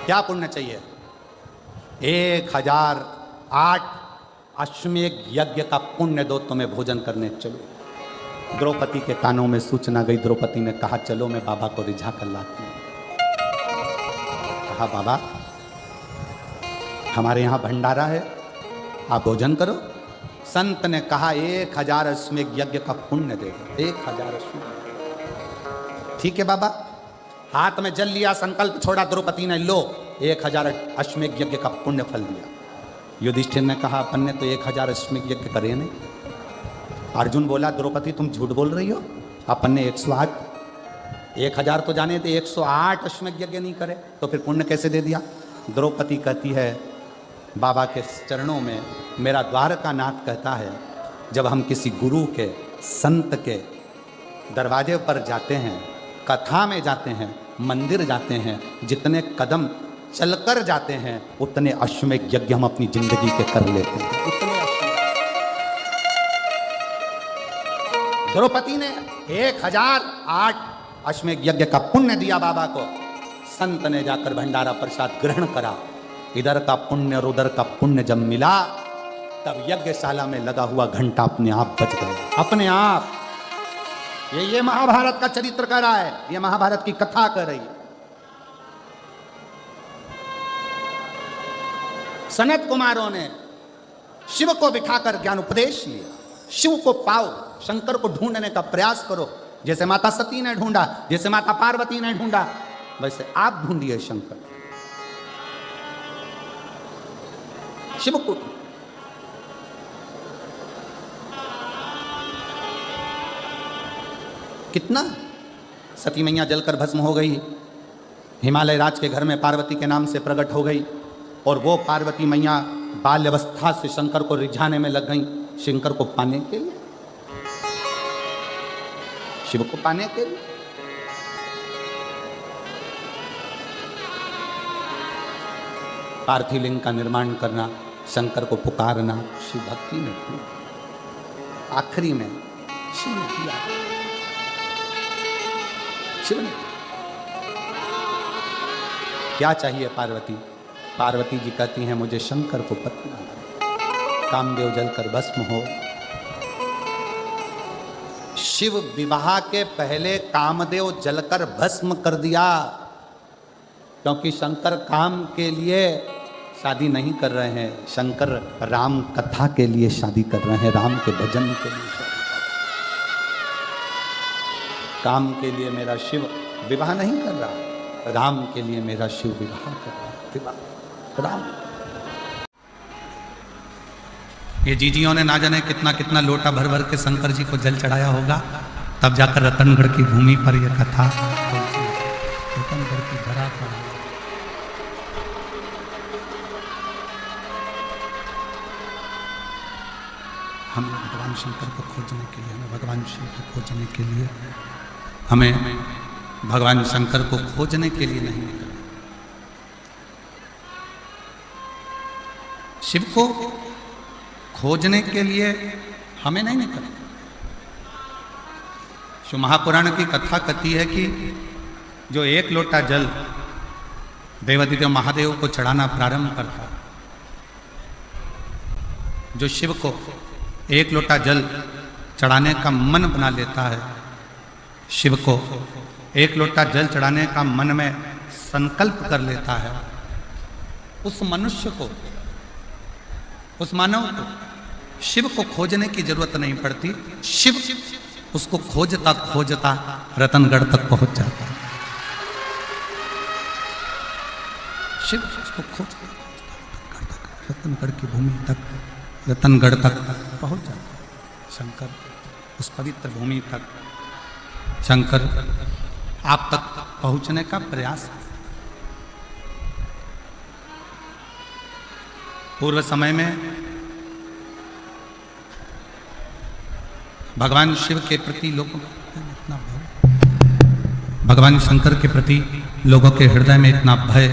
क्या पुण्य चाहिए? 1008 अश्वमेध यज्ञ का पुण्य दो तो मैं भोजन करने चलो। द्रौपदी के कानों में सूचना गई। द्रौपदी ने कहा चलो मैं बाबा को रिझा कर लाती हूँ। कहा बाबा हमारे यहाँ भंडारा है, आप भोजन करो। संत ने कहा 1000 अश्वमेध यज्ञ का पुण्य दे दो। 1000 अश्वमेध। ठीक है बाबा। हाथ में जल लिया, संकल्प छोड़ा। द्रौपदी ने लो 1000 अश्वमेध यज्ञ का पुण्य फल दिया। युधिष्ठिर ने कहा अपन ने तो 1000 अश्वमेध यज्ञ करे नहीं। अर्जुन बोला द्रौपदी तुम झूठ बोल रही हो, अपन ने 108, 1000 तो जाने थे, 108 अश्वमेध यज्ञ नहीं करे तो फिर पुण्य कैसे दे दिया? द्रौपदी कहती है बाबा के चरणों में मेरा द्वारका नाथ कहता है जब हम किसी गुरु के संत के दरवाजे पर जाते हैं, कथा में जाते हैं, मंदिर जाते हैं, जितने कदम चलकर जाते हैं उतने अश्वमेध यज्ञ हम अपनी जिंदगी के कर लेते हैं। उतने द्रौपदी ने 1008 अश्वमेध यज्ञ का पुण्य दिया बाबा को। संत ने जाकर भंडारा प्रसाद ग्रहण करा। इधर का पुण्य और उधर का पुण्य जब मिला तब यज्ञशाला में लगा हुआ घंटा अपने आप बज गया, अपने आप। ये महाभारत का चरित्र कर रहा है, ये महाभारत की कथा कर रही है। सनत कुमारों ने शिव को बिठाकर ज्ञान उपदेश लिया। शिव को पाओ, शंकर को ढूंढने का प्रयास करो। जैसे माता सती ने ढूंढा, जैसे माता पार्वती ने ढूंढा, वैसे आप ढूंढिए शंकर, शिव को। कितना सती मैया जलकर भस्म हो गई, हिमालय राज के घर में पार्वती के नाम से प्रकट हो गई, और वो पार्वती मैया बाल्यावस्था से शंकर को रिझाने में लग गई, शंकर को पाने के लिए, शिव को पाने के लिए। पार्थिव लिंग का निर्माण करना, शंकर को पुकारना, शिव भक्ति में आखिरी में शिव ने किया। शिव ने क्या चाहिए पार्वती? पार्वती जी कहती हैं मुझे शंकर को पति बनाना। कामदेव जलकर भस्म हो। शिव विवाह के पहले कामदेव जलकर भस्म कर दिया, क्योंकि शंकर काम के लिए शादी नहीं कर रहे हैं, शंकर राम कथा के लिए शादी कर रहे हैं, राम के भजन के लिए शादी कर रहे हैं। काम के लिए मेरा शिव विवाह नहीं कर रहा, राम के लिए मेरा शिव विवाह कर रहा है। विवाह राम। ये जीजियों ने ना जाने कितना कितना लोटा भर भर के शंकर जी को जल चढ़ाया होगा, तब जाकर रतनगढ़ की भूमि पर यह कथा, रतनगढ़ की धरा पर। हम भगवान शंकर को खोजने के लिए, हमें भगवान शिव को खोजने के लिए, हमें भगवान शंकर को खोजने के लिए नहीं निकला। शिव को खोजने के लिए हमें नहीं निकला। शिव महापुराण की कथा कहती है कि जो 1 लोटा जल देवादिदेव महादेव को चढ़ाना प्रारंभ करता, जो शिव को 1 लोटा जल चढ़ाने का मन बना लेता है, शिव को 1 लोटा जल चढ़ाने का मन में संकल्प कर लेता है, उस मनुष्य को, उस मानव को शिव को खोजने की जरूरत नहीं पड़ती। शिव उसको खोजता खोजता रतनगढ़ तक पहुंच जाता है। शिव उसको खोजता रतनगढ़ की भूमि तक, रतनगढ़ तक पहुंच जाता है। शंकर उस पवित्र भूमि तक, शंकर आप तक पहुंचने का प्रयास। पूर्व समय में भगवान शिव के प्रति लोगों इतना भय, भगवान शंकर के प्रति लोगों के हृदय में इतना भय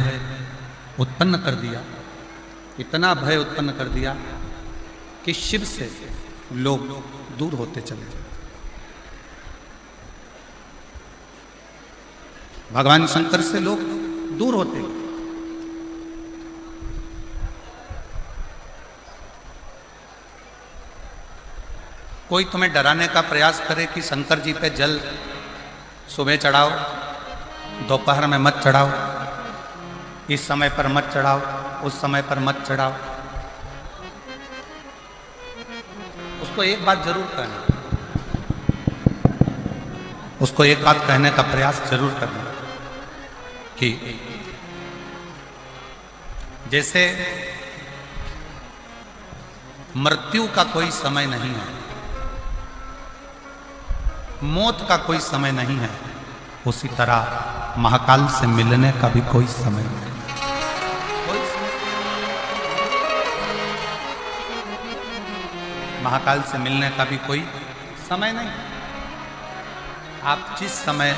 उत्पन्न कर दिया, इतना भय उत्पन्न कर दिया कि शिव से लोग दूर होते चले गए। भगवान शंकर से लोग दूर होते गए। कोई तुम्हें डराने का प्रयास करे कि शंकर जी पे जल सुबह चढ़ाओ, दोपहर में मत चढ़ाओ, इस समय पर मत चढ़ाओ, उस समय पर मत चढ़ाओ, उसको एक बात जरूर कहना, उसको एक बात कहने का प्रयास जरूर करना कि जैसे मृत्यु का कोई समय नहीं है, मौत का कोई समय नहीं है, उसी तरह महाकाल से मिलने का भी कोई समय नहीं। महाकाल से मिलने का भी कोई समय नहीं। आप जिस समय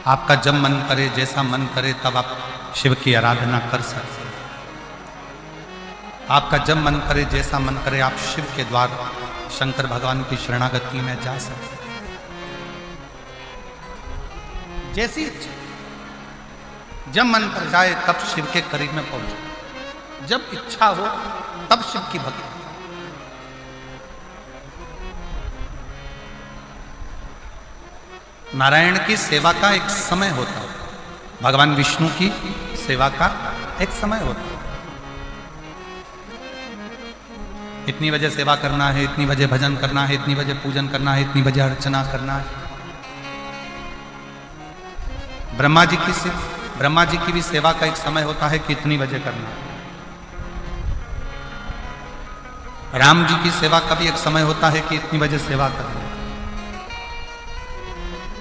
आपका जब मन करे, जैसा मन करे, तब आप शिव की आराधना कर सकते हैं। आपका जब मन करे, जैसा मन करे, आप शिव के द्वार शंकर भगवान की शरणागति में जा सकते हैं। जैसी इच्छा, जब मन कर जाए तब शिव के करीब में पहुंचो, जब इच्छा हो तब शिव की भक्ति। नारायण की सेवा का एक समय होता है, भगवान विष्णु की सेवा का एक समय होता है। इतनी बजे सेवा करना है, इतनी बजे भजन करना है, इतनी बजे पूजन करना है, इतनी बजे अर्चना करना है। ब्रह्मा जी की भी सेवा का एक समय होता है कि इतनी बजे करना है। राम जी की सेवा का भी एक समय होता है कि इतनी बजे सेवा करना है।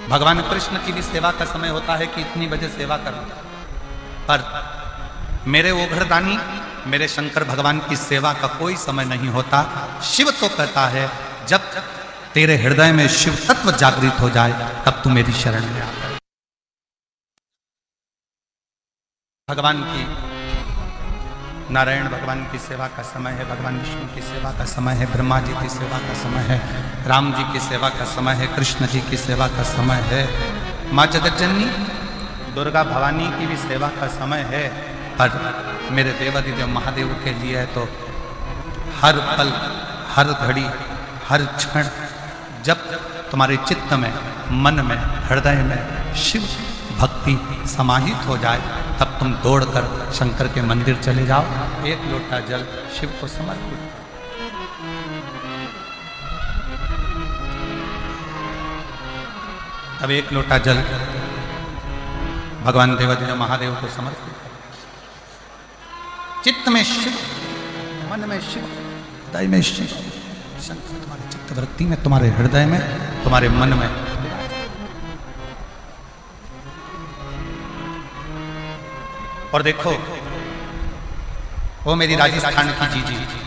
भगवान कृष्ण की भी सेवा का समय होता है कि इतनी बजे सेवा करना। पर मेरे ओघरदानी, मेरे शंकर भगवान की सेवा का कोई समय नहीं होता। शिव तो कहता है जब तेरे हृदय में शिव तत्व जागृत हो जाए तब तू मेरी शरण में आ। भगवान की, नारायण भगवान की सेवा का समय है, भगवान विष्णु की सेवा का समय है, ब्रह्मा जी की सेवा का समय है, राम जी की सेवा का समय है, कृष्ण जी की सेवा का समय है, माँ जगतजननी दुर्गा भवानी की भी सेवा का समय है। पर मेरे देवादिदेव महादेव के लिए है तो हर पल, हर घड़ी, हर क्षण जब तुम्हारे चित्त में, मन में, हृदय में शिव भक्ति समाहित हो जाए तब तुम दौड़कर शंकर के मंदिर चले जाओ, एक लोटा जल शिव को समर्पित। तब एक लोटा जल भगवान देवादिदेव महादेव को समर्पित। चित्त में शिव, मन में शिव, हृदय में शिव, शंकर तुम्हारे चित्त वृत्ति में, तुम्हारे हृदय में, तुम्हारे मन में। और देखो वो मेरी राजस्थान की जीजी,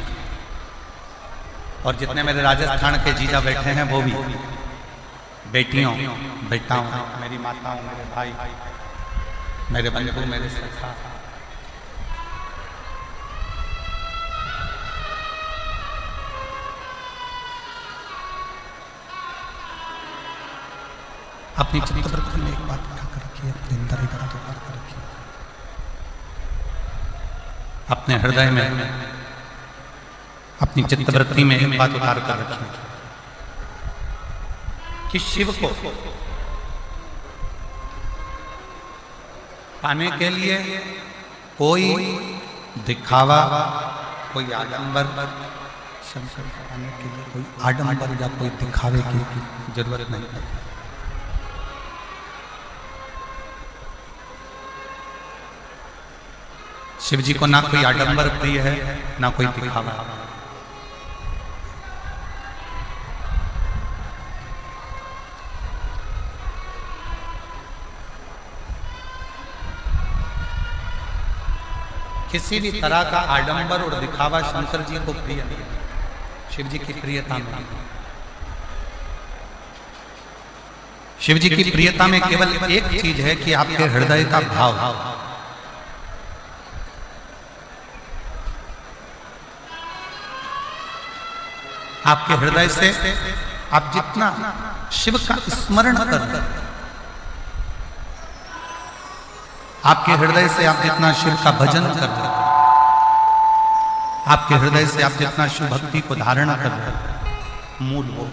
और जितने मेरे राजस्थान के जीजा बैठे हैं वो भी बेटियों, बेटाओं, मेरी माताओं, मेरे भाई, मेरे बंधु, मेरे सखा, अपनी चित्तवृत्ति में एक बात उठा कर रखिए, अपने अंदर एक बात उठा कर रखिए, अपने हृदय में, अपनी चित्तवृत्ति में एक बात उतार कर रखिए कि शिव को पाने के लिए कोई दिखावा, कोई आडंबर, शंकर को पाने के लिए कोई आडंबर या कोई दिखावे की जरूरत नहीं है। शिव जी को ना कोई आडंबर प्रिय है, ना कोई दिखावा। किसी भी तरह का आडंबर और दिखावा शंकर जी को प्रिय नहीं, शिव जी की प्रियता में। शिव जी की प्रियता में केवल एक चीज है कि आपके हृदय का भाव। आपके हृदय से आप जितना शिव का स्मरण कर, आपके हृदय से आप जितना शिव का भजन कर, आपके हृदय से आप जितना शिव भक्ति को धारण कर रहे हैं, मूल वो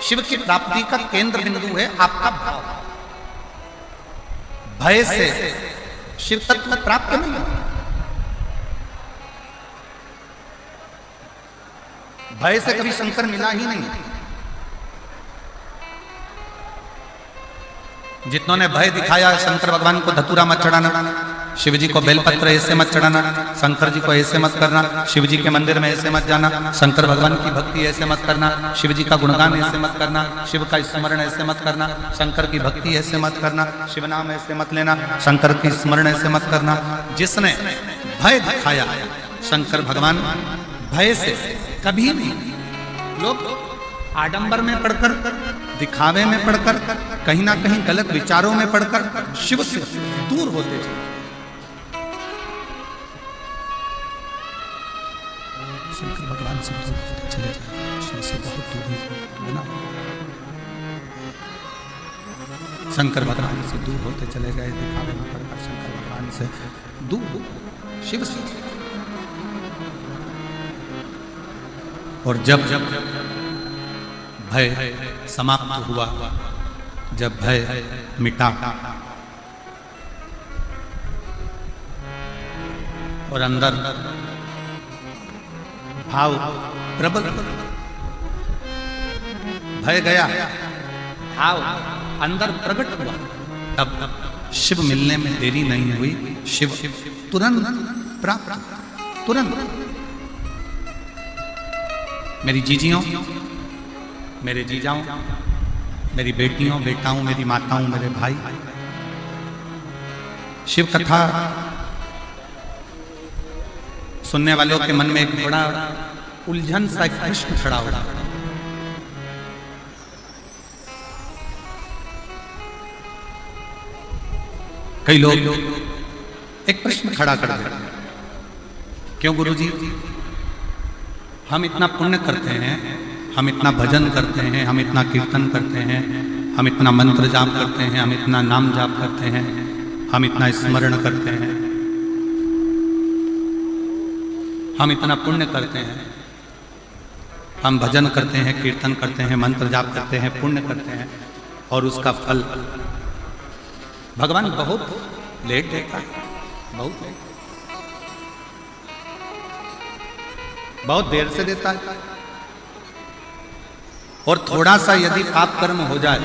शिव की प्राप्ति का केंद्र बिंदु है आपका भाव। भय से शिव तत्व प्राप्त नहीं होता। भय से कभी शंकर मिला ही नहीं। जितनों ने भय दिखाया शंकर भगवान को धतूरा मत चढ़ाना, शिव जी को बेलपत्र ऐसे मत चढ़ाना, शंकर जी को ऐसे मत करना, शिव जी के मंदिर में ऐसे मत जाना, शंकर भगवान की भक्ति ऐसे मत करना, शिव जी का गुणगान ऐसे मत करना, शिव का स्मरण ऐसे मत करना, शंकर की भक्ति ऐसे मत करना, शिव नाम ऐसे मत लेना, शंकर की स्मरण ऐसे मत करना। जिसने भय दिखाया शंकर भगवान भय से कभी भी, लोग आडंबर में पढ़कर, दिखावे में पढ़कर, कहीं ना कहीं गलत विचारों में पढ़कर शिव से दूर होते थे। शंकर भगवान से दूर होते चले गए, शिव से बहुत दूर बना। शंकर भगवान से दूर होते चले गए, दिखावे में पढ़कर शंकर भगवान से दूर, शिव से। और जब भय समाप्त हुआ, जब भय मिटा और अंदर भाव प्रबल, भय गया, भाव अंदर प्रकट हुआ, तब शिव मिलने में देरी नहीं हुई। शिव तुरंत प्राप्त, तुरंत। मेरी जीजियों, मेरे जीजाओं, मेरी बेटियों, बेटाओं, मेरी माताओं, मेरे भाई, शिव कथा सुनने वालों के मन में एक बड़ा उलझन सा एक प्रश्न खड़ा हो रहा है। कई लोग एक प्रश्न खड़ा कर देते हैं, क्यों गुरुजी हम इतना पुण्य करते हैं, हम इतना भजन करते हैं, हम इतना कीर्तन करते हैं, हम इतना मंत्र जाप करते हैं, हम इतना नाम जाप करते हैं, हम इतना स्मरण करते हैं, हम इतना पुण्य करते हैं, हम भजन करते हैं, कीर्तन करते हैं, मंत्र जाप करते हैं, पुण्य करते हैं, और उसका फल भगवान बहुत लेट देता है, बहुत लेट, बहुत देर से देता है। और थोड़ा सा यदि पाप कर्म हो जाए,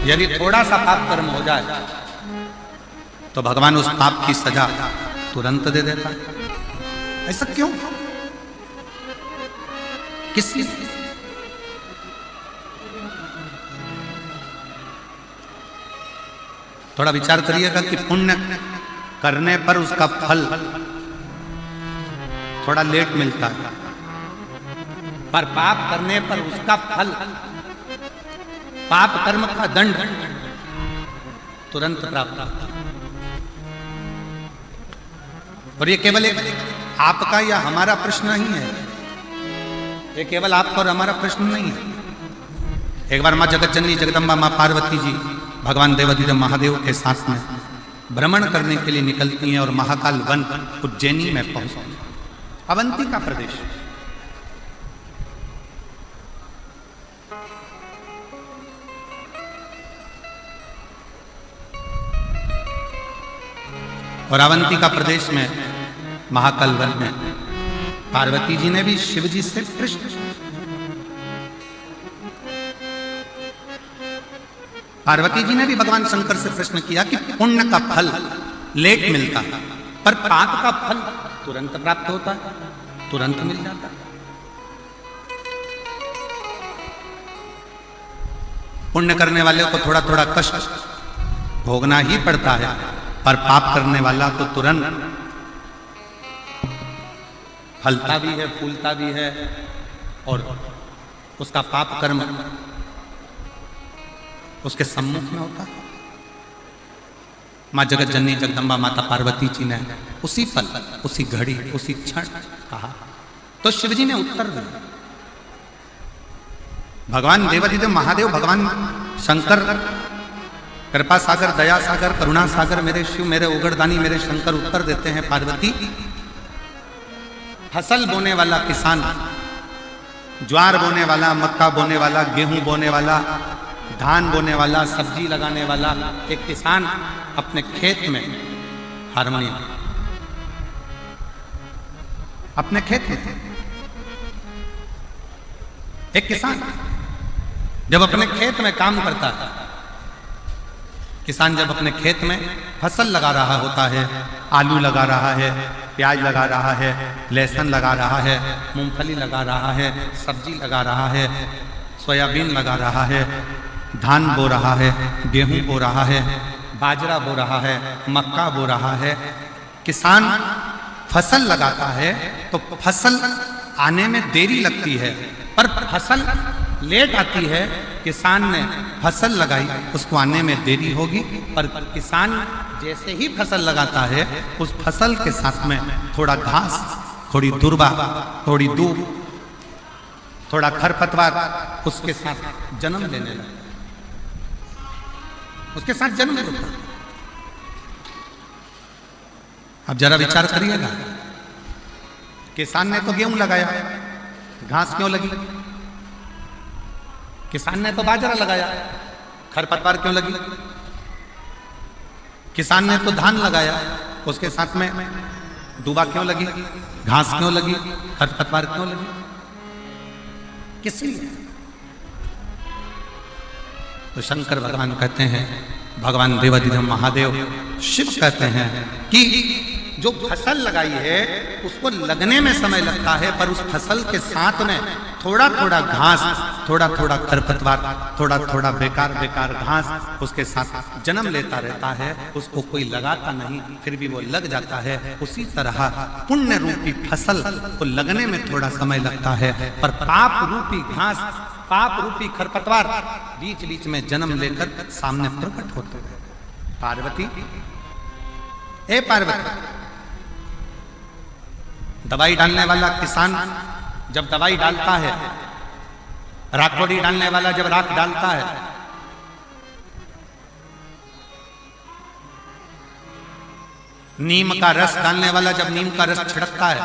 यदि थोड़ा सा पाप कर्म हो जाए, तो भगवान उस पाप की सजा तुरंत दे देता है। ऐसा क्यों? किस लिए? थोड़ा विचार करिएगा कि पुण्य करने पर उसका फल थोड़ा लेट मिलता है, पर पाप करने पर उसका फल, पाप कर्म का दंड तुरंत प्राप्त होता है। और ये केवल एक आपका या हमारा प्रश्न नहीं है, ये केवल आपका और हमारा प्रश्न नहीं है। एक बार माँ जगतजननी जगदम्बा माँ पार्वती जी भगवान देवाधिदेव महादेव के साथ में भ्रमण करने के लिए निकलती हैं और महाकाल वन उज्जैनी में पहुंचती, अवंती का प्रदेश। और अवंती का प्रदेश में महाकाल वन में पार्वती जी ने भी शिव जी से प्रश्न, पार्वती जी ने भी भगवान शंकर से प्रश्न किया कि पुण्य का फल लेट मिलता है, पर पाप का फल तुरंत प्राप्त होता है, तुरंत मिल जाता है। पुण्य करने वाले को थोड़ा थोड़ा कष्ट भोगना ही पड़ता है, पर पाप करने वाला तो तुरंत फलता भी है, फूलता भी है, और उसका पाप कर्म उसके सम्मुख में होता है। माँ जगत जननी जगदम्बा माता पार्वती जी ने उसी पल, उसी घड़ी, उसी क्षण कहा, तो शिवजी ने उत्तर दिया। भगवान देवाधिदेव महादेव, भगवान शंकर, कृपा सागर, दया सागर, करुणा सागर, मेरे शिव, मेरे उगड़दानी, मेरे शंकर उत्तर देते हैं पार्वती, फसल बोने वाला किसान, ज्वार बोने वाला, मक्का बोने वाला, गेहूं बोने वाला, धान बोने वाला, सब्जी लगाने वाला एक किसान अपने खेत में हारमोनियम, अपने खेत में एक किसान जब अपने खेत में काम करता है, किसान जब अपने खेत में फसल लगा रहा होता है, आलू लगा रहा है, प्याज लगा रहा है, लहसुन लगा रहा है, मूंगफली लगा रहा है, सब्जी लगा रहा है, सोयाबीन लगा रहा है, धान बो रहा है, गेहूं बो रहा है, बाजरा बो रहा है, मक्का बो रहा है, किसान फसल लगाता है तो फसल आने में देरी लगती है, पर फसल लेट आती है। किसान ने फसल लगाई, उसको आने में देरी होगी, पर किसान जैसे ही फसल लगाता है उस फसल के साथ में थोड़ा घास, थोड़ी दुर्बा, थोड़ी दूब, थोड़ा खरपतवार उसके साथ जन्म लेने लगता है, उसके साथ जन्म लेता है। अब जरा विचार करिएगा, किसान ने तो गेहूं लगाया, घास क्यों लगी? किसान ने तो बाजरा लगाया, खरपतवार क्यों लगी? किसान ने तो धान लगाया, उसके साथ में दूबा क्यों लगी? घास क्यों लगी? खरपतवार क्यों लगी? किस लिए? तो शंकर भगवान कहते हैं, भगवान देवाधिदेव महादेव शिव कहते हैं कि जो फसल लगाई है उसको लगने में समय लगता है, पर उस फसल के साथ में थोड़ा थोड़ा घास, थोड़ा थोड़ा खरपतवार, थोड़ा थोड़ा बेकार बेकार घास उसके साथ जन्म लेता रहता है, उसको कोई लगाता नहीं, फिर भी वो लग जाता है। उसी तरह पुण्य रूपी फसल को लगने में थोड़ा समय लगता है, पर पाप रूपी घास, पाप रूपी खरपतवार बीच बीच में जन्म लेकर सामने प्रकट होते हैं। पार्वती, ए पार्वती, दवाई डालने वाला किसान जब दवाई डालता है, राखोड़ी डालने वाला जब राख डालता है, नीम का रस डालने वाला जब नीम का रस छिड़कता है,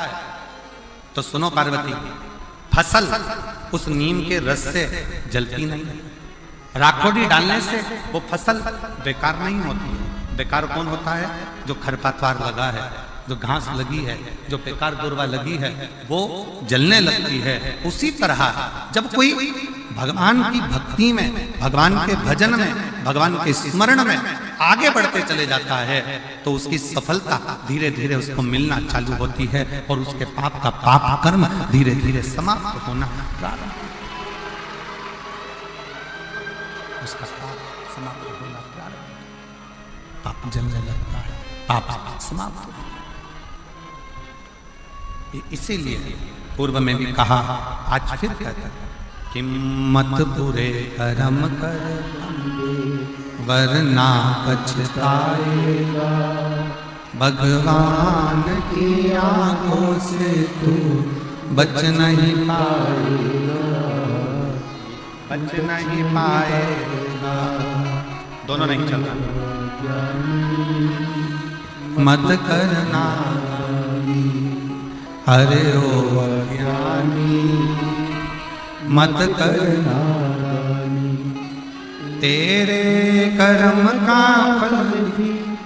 तो सुनो पार्वती, फसल उस नीम के रस से जलती नहीं है। राखोड़ी डालने से वो फसल बेकार नहीं होती है। बेकार कौन होता है? जो खरपतवार लगा है, जो घास लगी है, जो बेकार दुर्वा लगी है, वो जलने लगती है। उसी तरह जब कोई भगवान की भक्ति में, भगवान के भजन में, भगवान के स्मरण में आगे बढ़ते चले जाता है, तो उसकी सफलता धीरे धीरे उसको मिलना चालू होती है और उसके पाप का पाप कर्म धीरे धीरे समाप्त होना प्रारंभ, उसका पाप समाप्त होना प्रारंभ, पाप जलने लगता है, पाप समाप्त होता है। इसीलिए पूर्व में भी कहा, आज फिर कहता है कि मत बुरे कर्म कर वरना पछताएगा, भगवान की आंखों से तू बच नहीं पाएगा, बच नहीं पाएगा। दोनों नहीं चल रहा। मत करना अरे ओ अज्ञानी, मत करना, तेरे कर्म का फल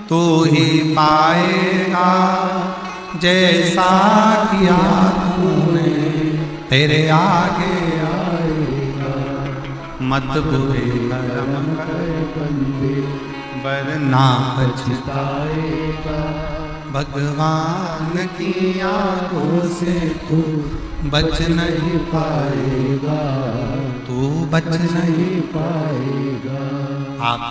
तू ही पाएगा, जैसा किया तूने तेरे आगे आएगा। मत बुरे कर्म कर वरना पछताएगा, भगवान की आंखों से तू बच नहीं पाएगा, तू बच नहीं पाएगा। आप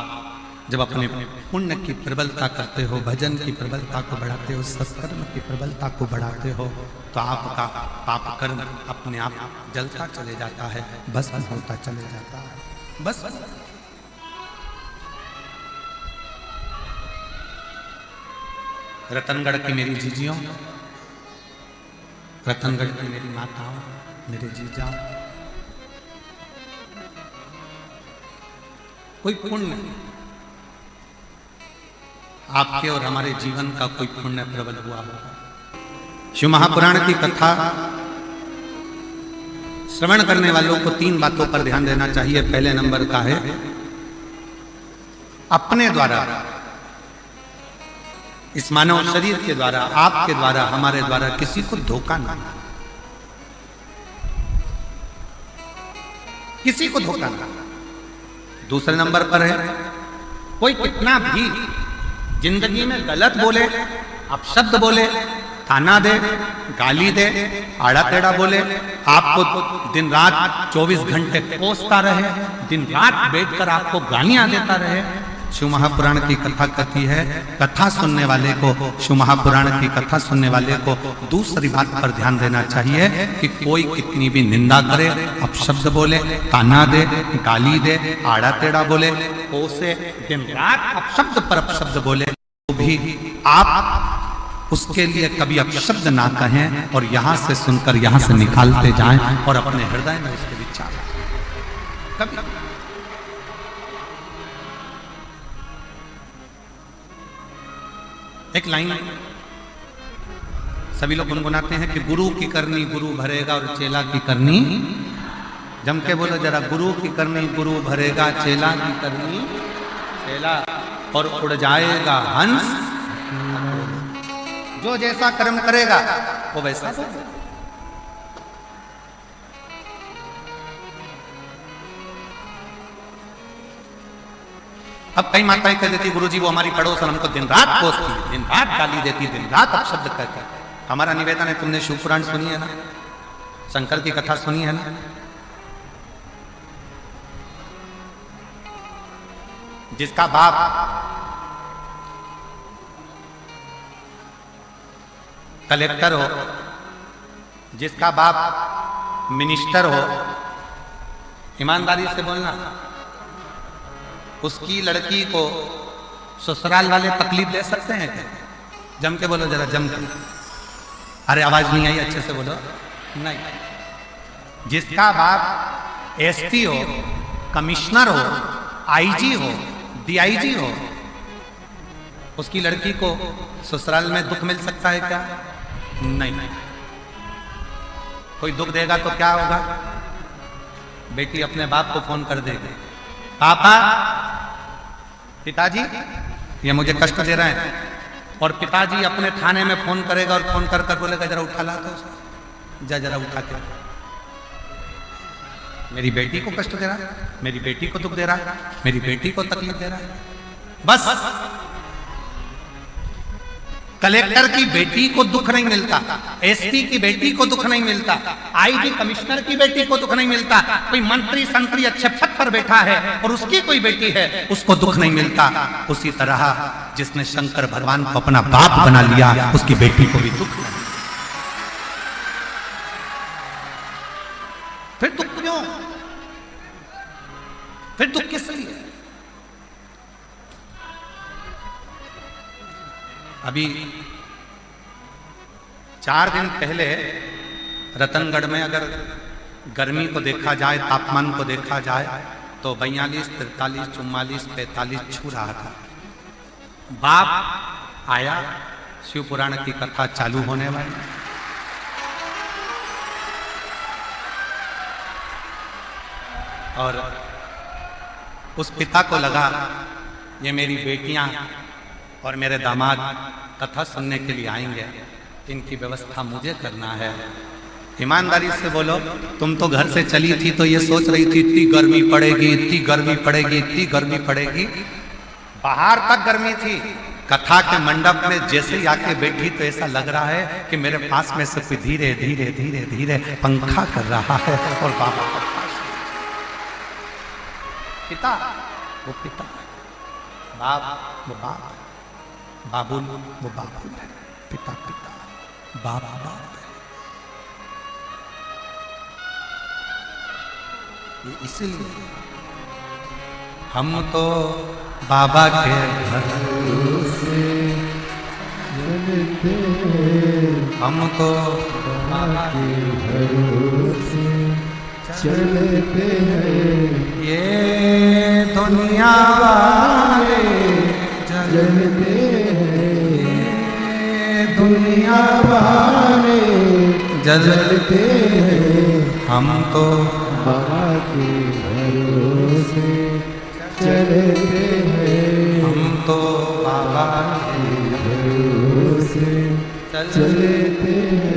जब अपने पुण्य की प्रबलता करते हो, भजन की प्रबलता को बढ़ाते हो, सत्कर्म की प्रबलता को बढ़ाते हो, तो आपका पाप कर्म अपने आप जलता चले जाता है, बस होता चले जाता है, बस। रतनगढ़ की मेरी जीजियों, रतनगढ़ की मेरी माताओं, मेरे जीजाओं, कोई पुण्य, आपके और हमारे जीवन का कोई पुण्य प्रबल हुआ होगा। शिव महापुराण की कथा श्रवण करने वालों को 3 बातों पर ध्यान देना चाहिए। पहले नंबर का है अपने द्वारा, इस मानव शरीर के द्वारा, आपके द्वारा, हमारे द्वारा किसी को धोखा ना, किसी को धोखा ना। दूसरे नंबर पर है कोई कितना भी जिंदगी में गलत बोले, अपशब्द बोले, ताना दे, गाली दे, आड़ा टेढ़ा बोले, आपको दिन रात 24 घंटे कोसता रहे, दिन रात बैठकर आपको गालियां देता रहे, शिव महापुराण की कथा कहती है, कथा सुनने वाले को, शिव महापुराण की कथा सुनने वाले को दूसरी बात पर ध्यान देना चाहिए कि कोई कितनी भी निंदा करे, अपशब्द बोले, ताना दे, गाली दे, आड़ा टेढ़ा बोले, कोसे, दिन रात अपशब्द पर अपशब्द बोले, तो भी आप उसके लिए कभी अपशब्द ना कहें और यहां से सुनकर यहां से निकालते जाएं और अपने हृदय में उसके विचार कभी। एक लाइन सभी लोग गुनगुनाते हैं कि गुरु की करनी गुरु भरेगा और चेला की करनी, जम के बोलो जरा, गुरु की करनी गुरु भरेगा, चेला की करनी चेला, और उड़ जाएगा हंस। जो जैसा कर्म करेगा वो वैसा होगा। अब कई माताएं कह देती गुरुजी वो हमारी पड़ोसन हमको दिन रात कोसती, दिन रात गाली देती, दिन रात अपशब्द कहती। हमारा निवेदन है, तुमने शिव पुराण सुनी है ना, शंकर की कथा सुनी है ना, जिसका बाप कलेक्टर हो, जिसका बाप मिनिस्टर हो, ईमानदारी से बोलना, उसकी लड़की को ससुराल वाले तकलीफ दे सकते हैं क्या? जम के बोलो जरा, जम के। अरे आवाज नहीं आई, अच्छे से बोलो। नहीं। जिसका बाप एसपी हो, कमिश्नर हो, आईजी हो, डीआईजी हो, उसकी लड़की को ससुराल में दुख मिल सकता है क्या? नहीं। कोई दुख देगा तो क्या होगा? बेटी अपने बाप को फोन कर देगी, पापा, पिताजी ये मुझे कष्ट दे रहे हैं, और पिताजी अपने थाने में फोन करेगा और फोन कर कर बोलेगा जरा उठा ला तो उसको, जा जरा उठा के, मेरी बेटी को कष्ट दे रहा है, मेरी बेटी को दुख दे रहा है, मेरी बेटी को तकलीफ दे रहा है। बस कलेक्टर की बेटी को दुख नहीं मिलता, एसपी की बेटी को दुख नहीं मिलता, आईजी कमिश्नर की बेटी को दुख नहीं मिलता, कोई मंत्री संतरी अच्छे पद पर बैठा है और उसकी कोई बेटी है उसको दुख नहीं मिलता। उसी तरह जिसने शंकर भगवान को अपना बाप बना लिया उसकी बेटी को भी दुख नहीं। फिर दुख क्यों? फिर दुख किस लिए? अभी 4 दिन पहले रतनगढ़ में अगर गर्मी को देखा जाए, तापमान को देखा जाए तो 42, 43, 44, 45 छू रहा था। बाप आया, शिव पुराण की कथा चालू होने वाली, और उस पिता को लगा ये मेरी बेटियां और मेरे दामाद कथा सुनने के लिए आएंगे, इनकी व्यवस्था मुझे करना है। ईमानदारी से बोलो, तुम तो घर से चली थी तो ये सोच रही थी इतनी गर्मी पड़ेगी, इतनी गर्मी पड़ेगी, इतनी गर्मी पड़ेगी, बाहर तक गर्मी थी, कथा के मंडप में जैसे ही आके बैठी तो ऐसा लग रहा है कि मेरे पास में से कोई धीरे धीरे धीरे धीरे पंखा कर रहा है, और बाबा पिता वो पिता, बाप वो बाप, बाबुल वो बाबुल है, पिता पिता, बाप बाप है। ये इसलिए हम तो बाबा के घर से हम तो बाबा के घर से चलते हैं, ये तो दुनिया वाले जलते हैं, दुनिया वाले जलते हैं, हम तो बाबा के भरोसे चलते हैं, हम तो बाबा के भरोसे चलते हैं।